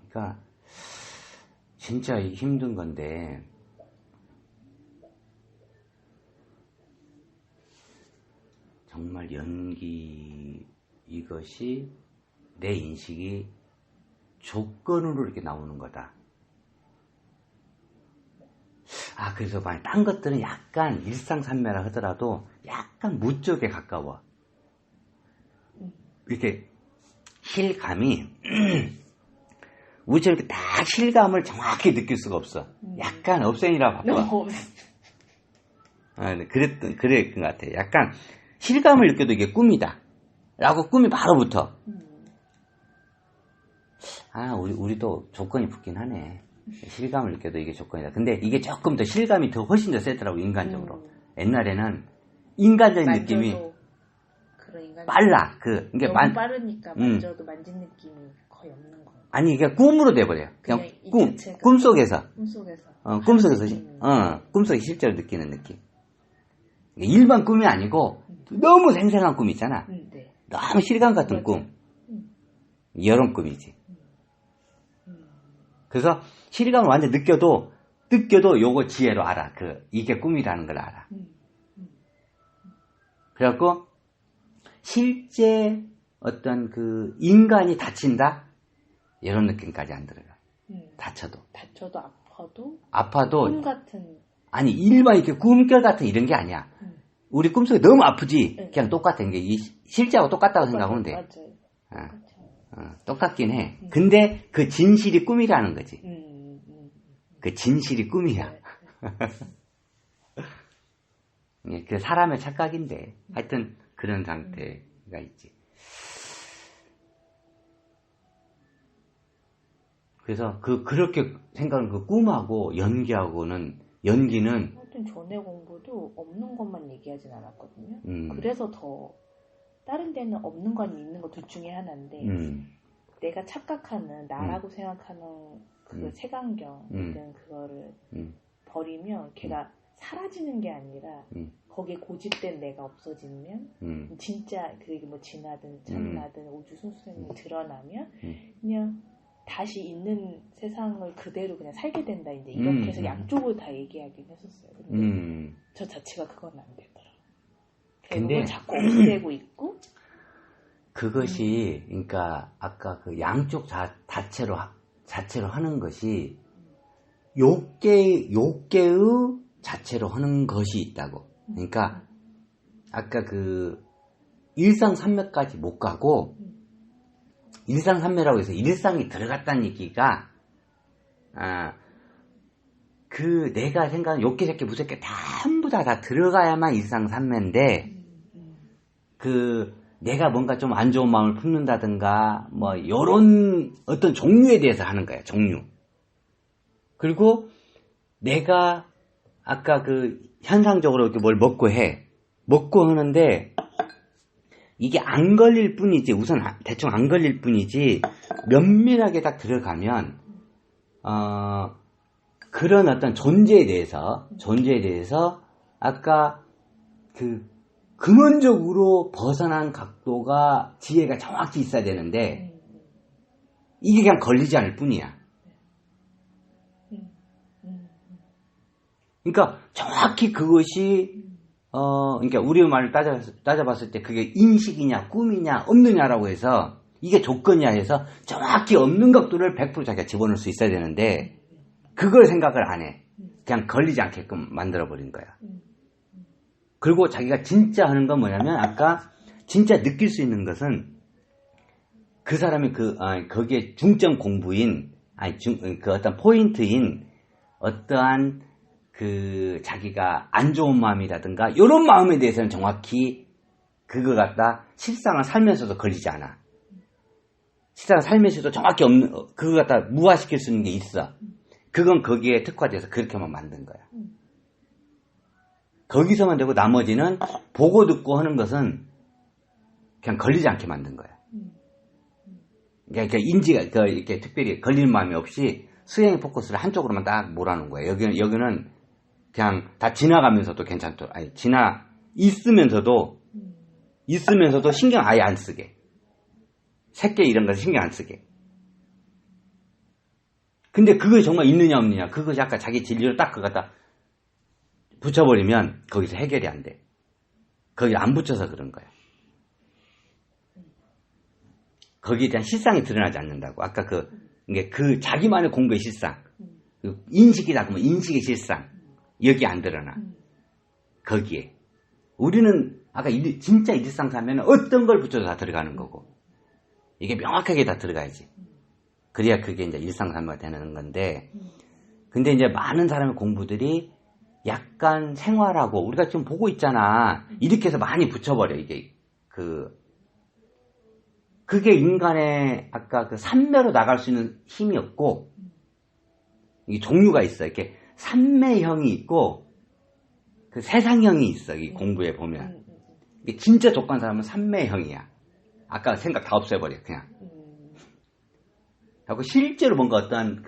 그러니까 진짜 힘든 건데, 정말 연기, 이것이 내 인식이 조건으로 이렇게 나오는 거다. 그래서 만약 딴 것들은 약간 일상산매라 하더라도 약간 무 쪽에 가까워. 이렇게 실감이 우리처럼 이렇게 딱 실감을 정확히 느낄 수가 없어. 약간 업생이라 바꿔. 그랬던 것 같아. 약간 실감을 느껴도 이게 꿈이다 라고 꿈이 바로 붙어. 우리도 조건이 붙긴 하네. 실감을 느껴도 이게 조건이다. 근데 이게 조금 더 실감이 훨씬 더 세더라고, 인간적으로. 옛날에는 인간적인 느낌이 빨라. 너무 빠르니까 만져도 만진 느낌이 거의 없는 거. 아니, 이게 꿈으로 돼버려요. 그냥 꿈속에서. 꿈속에 실제로 느끼는 느낌. 일반 꿈이 아니고 너무 생생한 꿈 있잖아. 네. 너무 실감 같은 꿈. 이런 꿈이지. 그래서 실감을 완전 느껴도 요거 지혜로 알아. 이게 꿈이라는 걸 알아. 그래갖고 실제 어떤 그 인간이 다친다? 이런 느낌까지 안 들어가. 다쳐도 아파도 꿈 같은. 아니, 일반 이렇게 꿈결 같은 이런 게 아니야. 우리 꿈속에 너무 아프지? 네. 그냥 똑같은 게, 실제하고 똑같다고 생각하면 돼. 맞아요. 똑같긴 해. 근데 그 진실이 꿈이라는 거지. 그 진실이 꿈이야. 네. 그 사람의 착각인데, 하여튼 그런 상태가 있지. 그래서 그렇게 생각하는 그 꿈하고 연기는 하여튼 전에 공부도 없는 것만 얘기하진 않았거든요. 그래서 더 다른 데는 없는 건 있는 거 둘 중에 하나인데 내가 착각하는 나라고 생각하는 그 색안경이든 그거를 버리면 걔가 사라지는 게 아니라 거기에 고집된 내가 없어지면 진짜 그게 뭐 진하든 참나든 우주 순수성이 드러나면 그냥 다시 있는 세상을 그대로 그냥 살게 된다 이제 이렇게 해서 양쪽을 다 얘기하긴 했었어요. 근데 저 자체가 그건 안 되더라고요. 근데 자꾸 없애고 있고 그것이 그러니까 아까 그 양쪽 자체로 하는 것이 욕계의 자체로 하는 것이 있다고. 그러니까 아까 그 일상산매까지 못 가고 일상산매라고 해서 일상이 들어갔다는 얘기가 그 내가 생각하는 욕계 새끼 무섭게 전부 다 들어가야만 일상산매인데 그 내가 뭔가 좀 안 좋은 마음을 품는다든가 뭐 요런 어떤 종류에 대해서 하는 거야. 종류. 그리고 내가 아까 그 현상적으로 이렇게 뭘 먹고 하는데 이게 안 걸릴 뿐이지, 우선 대충 안 걸릴 뿐이지 면밀하게 딱 들어가면 그런 어떤 존재에 대해서 아까 그 근원적으로 벗어난 각도가 지혜가 정확히 있어야 되는데 이게 그냥 걸리지 않을 뿐이야. 그러니까 정확히 그것이 그러니까 우리 말을 따져봤을 때 그게 인식이냐 꿈이냐 없느냐라고 해서 이게 조건이야 해서 정확히 없는 각도를 100% 자기가 집어넣을 수 있어야 되는데 그걸 생각을 안 해. 그냥 걸리지 않게끔 만들어버린 거야. 그리고 자기가 진짜 하는 건 뭐냐면 아까 진짜 느낄 수 있는 것은 그 사람이 거기에 중점 공부인 그 어떤 포인트인 어떠한 그 자기가 안 좋은 마음이라든가 이런 마음에 대해서는 정확히 그거 갖다 실상을 살면서도 걸리지 않아. 실상을 살면서도 정확히 없는 그거 갖다 무화시킬 수 있는 게 있어. 그건 거기에 특화돼서 그렇게만 만든 거야. 거기서만 되고 나머지는 보고 듣고 하는 것은 그냥 걸리지 않게 만든 거야. 그러니까 인지가 이렇게 특별히 걸리는 마음이 없이 수행의 포커스를 한쪽으로만 딱 몰아놓은 거야. 여기는 그냥 다 지나가면서도 괜찮더라. 아니 있으면서도 신경 아예 안 쓰게. 새끼 이런 거 신경 안 쓰게. 근데 그게 정말 있느냐 없느냐 그것이 아까 자기 진리로 딱 그거 갖다 붙여버리면 거기서 해결이 안 돼. 거기 안 붙여서 그런 거야. 거기에 대한 실상이 드러나지 않는다고. 아까 그 자기만의 공부의 실상, 그 인식이다 그러면 인식의 실상 여기 안 드러나. 거기에 우리는 아까 진짜 일상사면은 어떤 걸 붙여도 다 들어가는 거고 이게 명확하게 다 들어가야지. 그래야 그게 이제 일상산매가 되는 건데, 근데 이제 많은 사람의 공부들이 약간 생활하고 우리가 지금 보고 있잖아. 이렇게 해서 많이 붙여버려. 이게 그게 인간의 아까 그 산매로 나갈 수 있는 힘이 없고 이게 종류가 있어. 이렇게 산매형이 있고 그 세상형이 있어. 이 공부에 보면 이게 진짜 독한 사람은 산매형이야. 아까 생각 다 없애버려 그냥. 하고 실제로 뭔가 어떤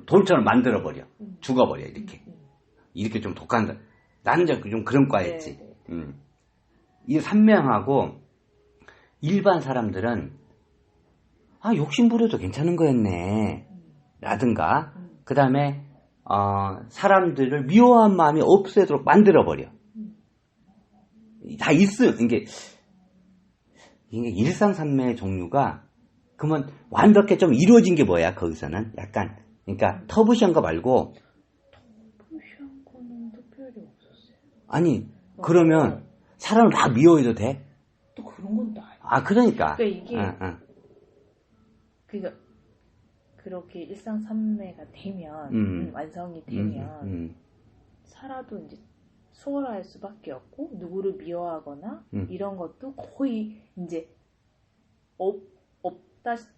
돌처럼 만들어버려. 죽어버려, 이렇게 좀 독한, 나는 좀 그런 과였지. 이 산명하고 일반 사람들은, 욕심 부려도 괜찮은 거였네. 라든가, 그 다음에, 사람들을 미워한 마음이 없애도록 만들어버려. 다 이게 일상산매의 종류가 그러면 완벽하게 좀 이루어진 게 뭐야 거기서는 약간 그러니까 터부시한 거 말고 터부시한 거는 특별히 없었어요. 아니 그러면 사람을 막 미워해도 돼? 또 그런 건 또 아니야. 그러니까 이게 그러니까 그렇게 일상산매가 되면 완성이 되면 살아도 이제 수월할 수밖에 없고 누구를 미워하거나 이런 것도 거의 이제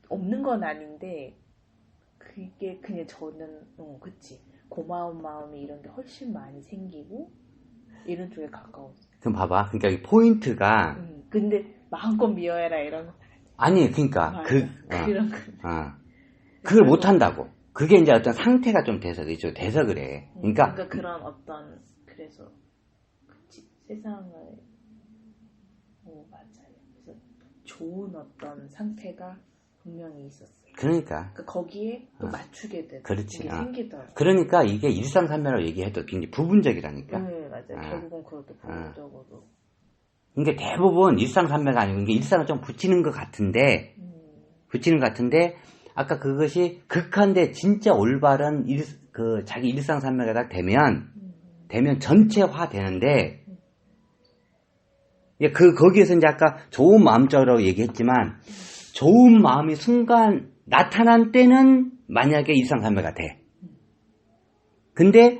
없는 건 아닌데 그게 그냥 저는 그치 고마운 마음이 이런 게 훨씬 많이 생기고 이런 쪽에 가까웠어요. 그럼 봐봐. 그러니까 이 포인트가 근데 마음껏 미워해라 이런 거. 아니, 그러니까 그런 거. 그걸 못 한다고. 그게 이제 어떤 상태가 좀 돼서 그렇죠. 돼서 그래. 그러니까 그런 어떤 그래서 세상을 맞아요. 그래서 좋은 어떤 상태가 분명히 있었어요. 그러니까 거기에 또 맞추게 되고 그렇지. 이게 생기더라고요. 그러니까 이게 일상산매라고 얘기해도 굉장히 부분적이라니까. 네, 맞아요. 결국은 그것도 부분적으로. 그러니까 대부분 일상산매가 아니고 이게 일상을 좀 붙이는 것 같은데 아까 그것이 극한데 진짜 올바른 자기 일상산매가 다 되면 전체화 되는데 거기에서 이제 아까 좋은 마음적으로 얘기했지만 좋은 마음이 순간 나타난 때는 만약에 일상산매가 돼. 근데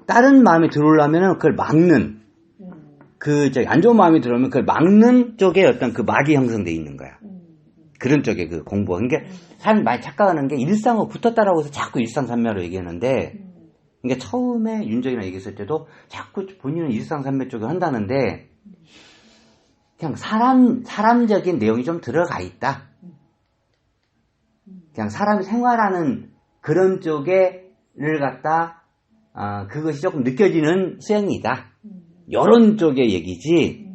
다른 마음이 들어오려면 그걸 막는 안 좋은 마음이 들어오면 그걸 막는 쪽에 어떤 그 막이 형성돼 있는 거야. 그런 쪽에 그 공부가. 그러니까 사람이 많이 착각하는 게 일상하고 붙었다라고 해서 자꾸 일상산매로 얘기하는데 그러니까 처음에 윤정이랑 얘기했을 때도 자꾸 본인은 일상산매 쪽을 한다는데 그냥 사람적인 내용이 좀 들어가 있다. 그냥 사람이 생활하는 그런 쪽에를 갖다 그것이 조금 느껴지는 수행이다. 이런 쪽의 얘기지.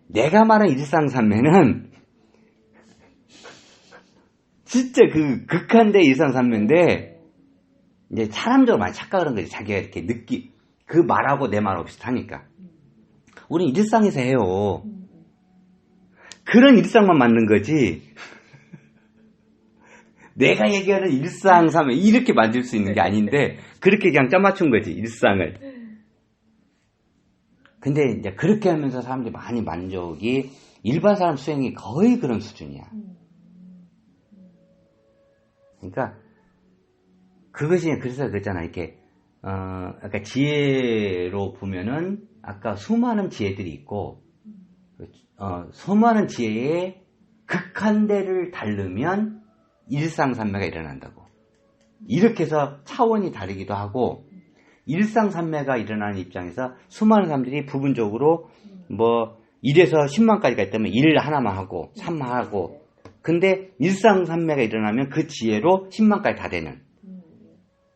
내가 말한 일상산매는 진짜 그 극한대 일상산매인데 이제 사람적으로 많이 착각을 한 거지. 자기가 이렇게 그 말하고 내 말하고 비슷하니까. 우린 일상에서 해요. 그런 일상만 맞는 거지. 내가 얘기하는 일상산매 이렇게 만들 수 있는 게 아닌데 그렇게 그냥 짜맞춘 거지 일상을. 근데 이제 그렇게 하면서 사람들이 많이 만족이 일반 사람 수행이 거의 그런 수준이야. 그러니까 그것이 그래서 그랬잖아. 이렇게 아까 지혜로 보면은 아까 수많은 지혜들이 있고 수많은 지혜의 극한대를 다르면 일상산매가 일어난다고. 이렇게 해서 차원이 다르기도 하고 일상산매가 일어나는 입장에서 수많은 사람들이 부분적으로 뭐 1에서 10만까지가 있다면 1 하나만 하고 3만 하고 근데 일상산매가 일어나면 그 지혜로 10만까지 다 되는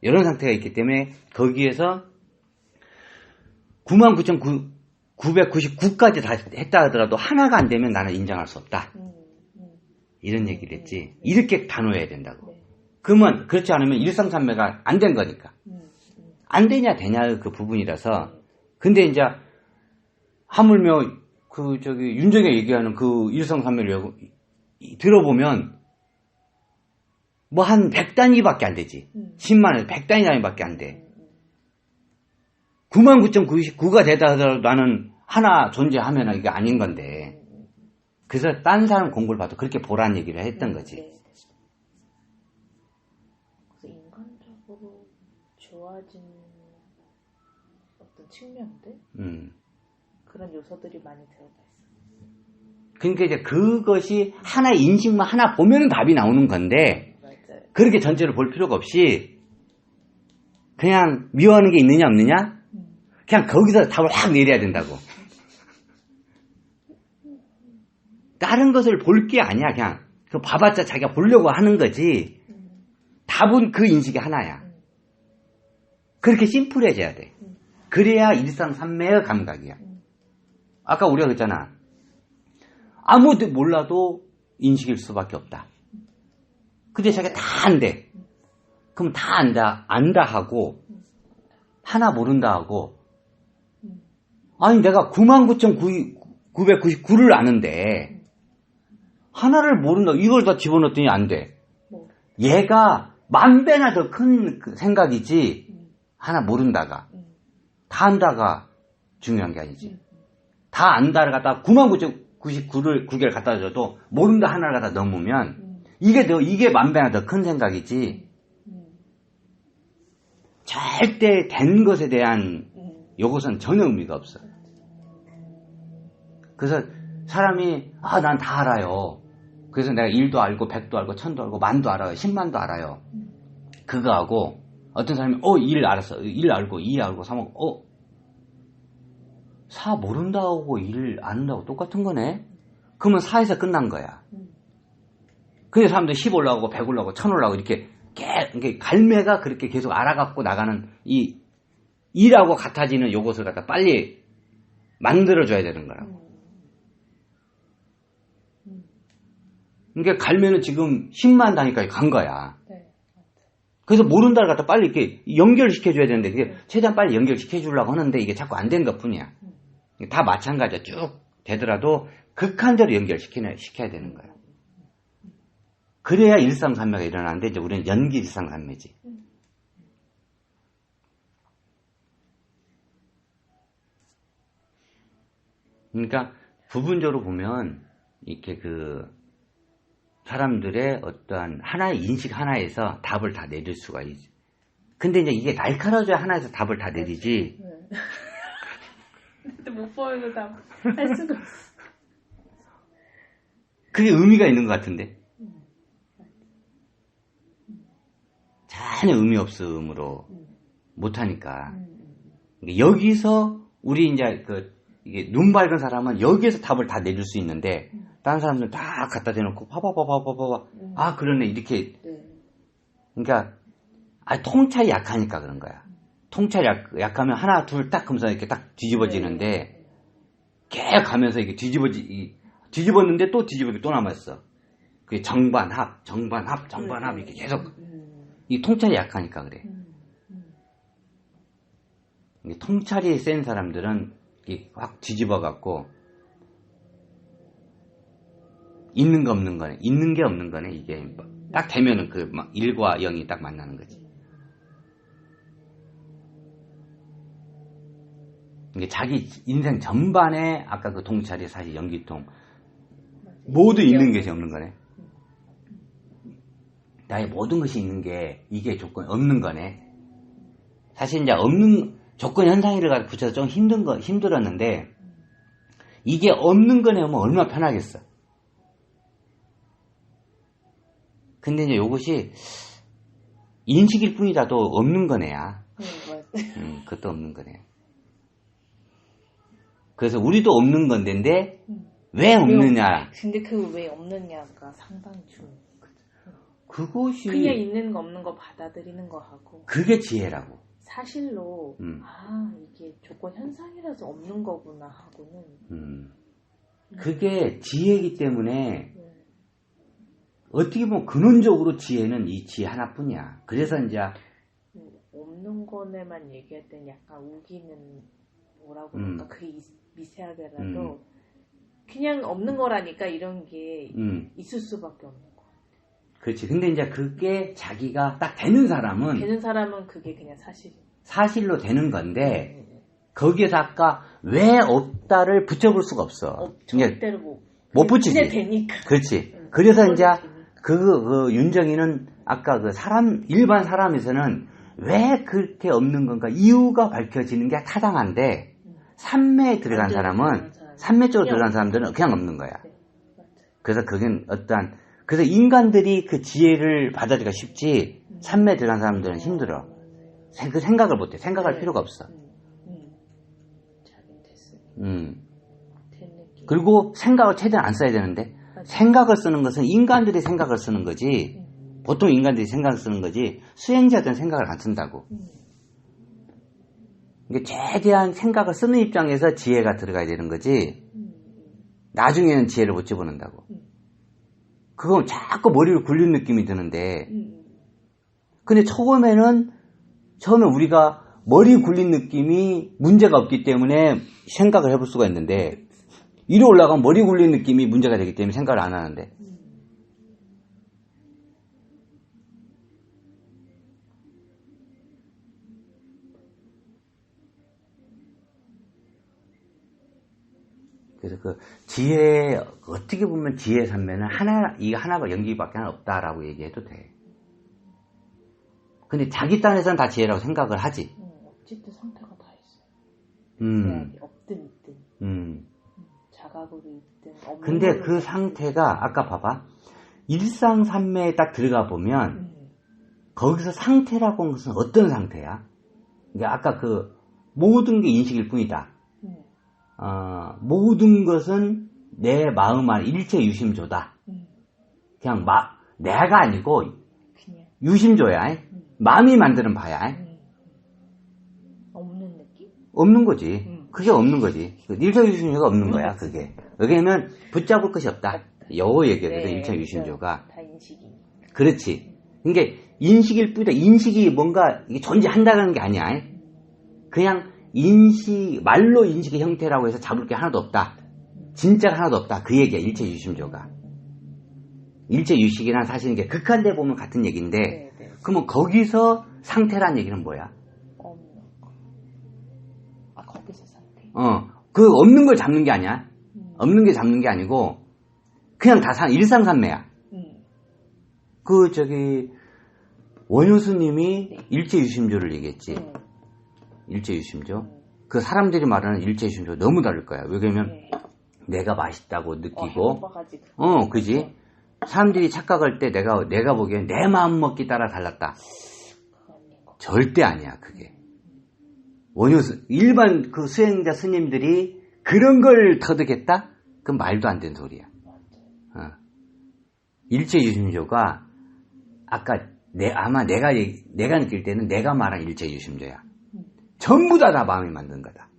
이런 상태가 있기 때문에 거기에서 99,999까지 다 했다 하더라도 하나가 안 되면 나는 인정할 수 없다. 이런 얘기를 했지. 이렇게 단호해야 된다고. 그러면 그렇지 않으면 일상산매가 안 된 거니까. 안 되냐 되냐 그 부분이라서. 근데 이제 하물며 윤정이 얘기하는 그 일상산매를 들어보면 뭐 한 100단위밖에 안 되지. 10만에서 100단위밖에 안 돼. 99,999가 되다 하더라도 나는 하나 존재하면 이게 아닌 건데. 그래서 딴 사람 공부를 봐도 그렇게 보라는 얘기를 했던 거지. 그래서 인간적으로 좋아진 어떤 측면들? 그런 요소들이 많이 들어가 있어요. 그러니까 이제 그것이 하나의 인식만 하나 보면은 답이 나오는 건데, 맞아요. 그렇게 전체를 볼 필요가 없이, 그냥 미워하는 게 있느냐 없느냐? 그냥 거기서 답을 확 내려야 된다고. 다른 것을 볼 게 아니야. 그냥 그 봐봤자 자기가 보려고 하는 거지. 답은 그 인식이 하나야. 그렇게 심플해져야 돼. 그래야 일상산매의 감각이야. 아까 우리가 그랬잖아. 아무도 몰라도 인식일 수밖에 없다. 근데 자기가 다 안돼. 그럼 다 안다 하고 하나 모른다 하고 아니 내가 99,999를 아는데 하나를 모른다. 이걸 다 집어넣었더니 안 돼. 얘가 10,000배나 더 큰 생각이지 하나 모른다가 다 안다가 중요한 게 아니지. 다 안다를 갖다 99,999개를 갖다 줘도 모른다 하나를 갖다 넘으면 이게 10,000배나 더 큰 생각이지 절대 된 것에 대한 요것은 전혀 의미가 없어. 그래서 사람이 난 다 알아요. 그래서 내가 1도 알고 100도 알고 1000도 알고 10,000도 알아요. 100,000도 알아요. 그거하고 어떤 사람이 1 알았어. 1 알고 2 알고 3 알고 4 모른다고 1 안다고 똑같은 거네. 그러면 4에서 끝난 거야. 근데 사람들이 10 올라가고 100 올라가고 1000 올라가고 이렇게 갈매가 그렇게 계속 알아갖고 나가는 이 2라고 같아지는 요것을 갖다 빨리 만들어줘야 되는 거라고. 그러니까 갈매는 지금 10만 단위까지 간 거야. 그래서 모른다를 갖다 빨리 이렇게 연결시켜줘야 되는데 그게 최대한 빨리 연결시켜주려고 하는데 이게 자꾸 안 되는 것 뿐이야. 다 마찬가지야. 쭉 되더라도 극한대로 연결시켜야 되는 거야. 그래야 일상산매가 일어나는데 이제 우리는 연기 일상산매지. 그러니까 부분적으로 보면 이렇게 그 사람들의 어떠한 하나의 인식 하나에서 답을 다 내릴 수가 있지. 근데 이제 이게 날카로워져야 하나에서 답을 다 내리지. 근데 못 보여도 다 할 수가 없어. 그게 의미가 있는 것 같은데. 전혀 의미 없음으로 못하니까. 여기서 우리 이제 이게 눈 밝은 사람은 여기에서 답을 다 내줄 수 있는데 다른 사람들은 다 갖다 대놓고 봐봐 아 그러네 이렇게. 그러니까 통찰이 약하니까 그런 거야. 통찰이 약하면 하나 둘 딱 하면서 이렇게 딱 뒤집어지는데 계속 가면서 이게 뒤집었는데 또 뒤집어지고 또 남았어. 그게 정반합 이렇게 계속 이 통찰이 약하니까 그래. 통찰이 센 사람들은 확 뒤집어 갖고 있는 거 없는 거네. 있는 게 없는 거네. 이게 딱 되면은 그 막 1과 0이 딱 만나는 거지. 이게 자기 인생 전반에 아까 그 통찰이 사실 연기통 모두 있는 것이 없는 거네. 나의 모든 것이 있는 게 이게 조건이 없는 거네. 사실 이제 없는 조건 현상이를 갖다 붙여서 좀 힘들었는데 이게 없는 거네 하면 얼마나 편하겠어. 근데 이제 요것이 인식일 뿐이라도 없는 거네야. 그것도 없는 거네. 그래서 우리도 없는 건데 왜 없느냐. 근데 그 왜 없느냐가 상당히 중요해. 그것이 그냥 있는 거 없는 거 받아들이는 거 하고 그게 지혜라고. 사실로 이게 조건 현상이라서 없는 거구나 하고는 그게 지혜이기 때문에 어떻게 보면 근원적으로 지혜는 이 지혜 하나뿐이야. 그래서 이제 없는 거네만 얘기할 땐 약간 우기는 뭐라고 그럴까 그게 미세하게라도 그냥 없는 거라니까 이런 게 있을 수밖에 없는 거. 그렇지. 근데 이제 그게 자기가 딱 되는 사람은 그게 그냥 사실로 되는 건데 거기에서 아까 왜 없다를 붙여볼 수가 없어. 절대로 못 붙이지. 그냥 되니까. 그렇지. 그래서 이제 그 윤정이는 아까 그 일반 사람에서는 왜 그렇게 없는 건가 이유가 밝혀지는 게 타당한데 삼매에 들어간 사람은 삼매 쪽으로 들어간 사람들은 그냥 없는 거야. 그래서 그게 그래서 인간들이 그 지혜를 받아들이기가 쉽지 삼매에 들어간 사람들은 힘들어. 그 생각을 못해. 생각할 필요가 없어. 그리고 생각을 최대한 안 써야 되는데 생각을 쓰는 것은 인간들이 생각을 쓰는 거지 보통 인간들이 생각을 쓰는 거지 수행자들은 생각을 안 쓴다고. 그러니까 최대한 생각을 쓰는 입장에서 지혜가 들어가야 되는 거지 나중에는 지혜를 못 집어넣는다고. 그건 자꾸 머리를 굴리는 느낌이 드는데 근데 처음에 우리가 머리 굴린 느낌이 문제가 없기 때문에 생각을 해볼 수가 있는데 위로 올라가면 머리 굴린 느낌이 문제가 되기 때문에 생각을 안 하는데 그래서 그 지혜 어떻게 보면 지혜 삼매는 이게 하나가 연기밖에 없다라고 얘기해도 돼. 근데 자기 딴에서는 다 지혜라고 생각을 하지. 어쨌든 상태가 다 있어. 없든 있든. 자각으로 있든. 근데 그 상태가 아까 봐봐. 일상산매에 딱 들어가 보면 거기서 상태라고 하는 것은 어떤 상태야? 그러니까 아까 그 모든 게 인식일 뿐이다. 모든 것은 내 마음 안에 일체 유심조다. 그냥 내가 아니고 그냥 유심조야. 마음이 만드는 바야. 없는 느낌? 없는 거지. 그게 없는 거지. 일체 유심조가 없는 거야. 그게. 여기에는 붙잡을 것이 없다. 요 얘기거든. 네, 일체 유심조가. 다 인식이. 그렇지. 그러니까 인식일 뿐이다. 인식이 뭔가 이게 존재한다는 게 아니야. 그냥 말로 인식의 형태라고 해서 잡을 게 하나도 없다. 진짜가 하나도 없다. 그 얘기야. 일체 유심조가. 일체 유식이란 사실 이게 극한데 보면 같은 얘기인데, 네, 네. 그러면 거기서 상태란 얘기는 뭐야? 없는 거. 아, 거기서 상태. 그 없는 걸 잡는 게 아니야. 없는 게 잡는 게 아니고, 그냥 다 일상산매야. 원효수님이 네. 일체 유심조를 얘기했지. 일체 유심조. 그 사람들이 말하는 일체 유심조 너무 다를 거야. 왜냐면 네. 내가 맛있다고 느끼고, 해봐가지고. 그지? 사람들이 착각할 때 내가 보기엔 내 마음 먹기 따라 달랐다. 절대 아니야, 그게. 일반 그 수행자 스님들이 그런 걸 터득했다? 그건 말도 안 되는 소리야. 일체 유심조가 아까 아마 내가 느낄 때는 내가 말한 일체 유심조야. 전부 다 마음이 만든 거다.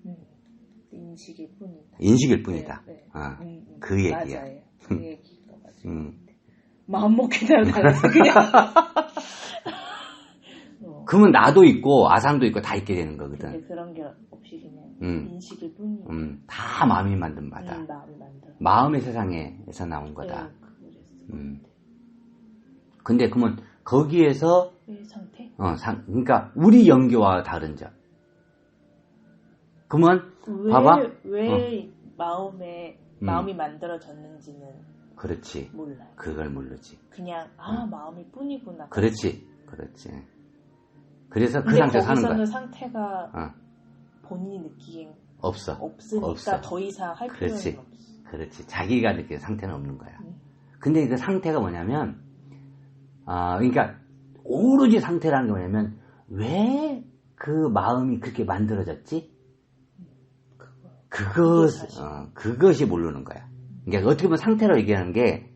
인식일 뿐이다. 인식일 뿐이다. 네, 네. 그 얘기야. 맞아요. 그 얘기가 맞아요. 마음 먹기 따라 달라서 그냥. 그러면 나도 있고 아상도 있고 다 있게 되는 거거든. 근데 그런 게 없이 그냥 인식일 뿐이야. 다 마음이 만든 바다. 마음이 만들어. 마음의 세상에서 나온 거다. 네, 근데 그러면 거기에서 상태? 그러니까 우리 영계와 다른 점. 그러면 봐봐. 왜 마음이 만들어졌는지는 그렇지. 몰라요. 그걸 모르지. 그냥 마음이 뿐이구나. 그렇지. 그래서 그 근데 상태에서 사는 거야. 거기서는 상태가 본인이 느끼기엔 없으니까 더 이상 할 필요는 없어. 그렇지. 자기가 느끼는 상태는 없는 거야. 근데 그 상태가 뭐냐면, 그러니까 오로지 상태라는 게 뭐냐면 왜 그 마음이 그렇게 만들어졌지? 그것이 모르는 거야. 그러니까 어떻게 보면 상태로 얘기하는 게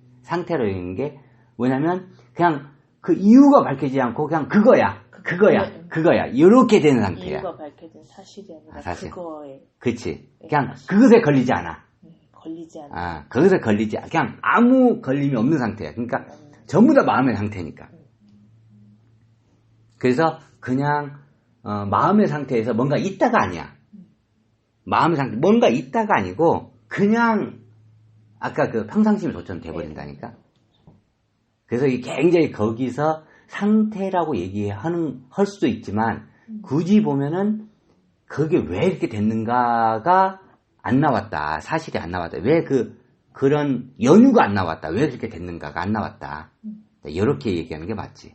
뭐냐면 그냥 그 이유가 밝혀지지 않고 그냥 그거야. 이렇게 되는 상태야. 이유가 밝혀진 사실이 아니라 사실. 그거에. 그치. 그냥 그것에 걸리지 않아. 걸리지 않아. 거기서 그냥 아무 걸림이 없는 상태야. 그러니까 전부 다 마음의 상태니까. 그래서 그냥 마음의 상태에서 뭔가 있다가 아니야. 마음의 상태 뭔가 있다가 아니고 그냥 아까 그 평상심이 도처럼 돼버린다니까. 그래서 굉장히 거기서 상태라고 할 수도 있지만 굳이 보면은 그게 왜 이렇게 됐는가가 안 나왔다. 사실이 안 나왔다. 왜 그런 연유가 안 나왔다. 왜 그렇게 됐는가가 안 나왔다. 이렇게 얘기하는 게 맞지.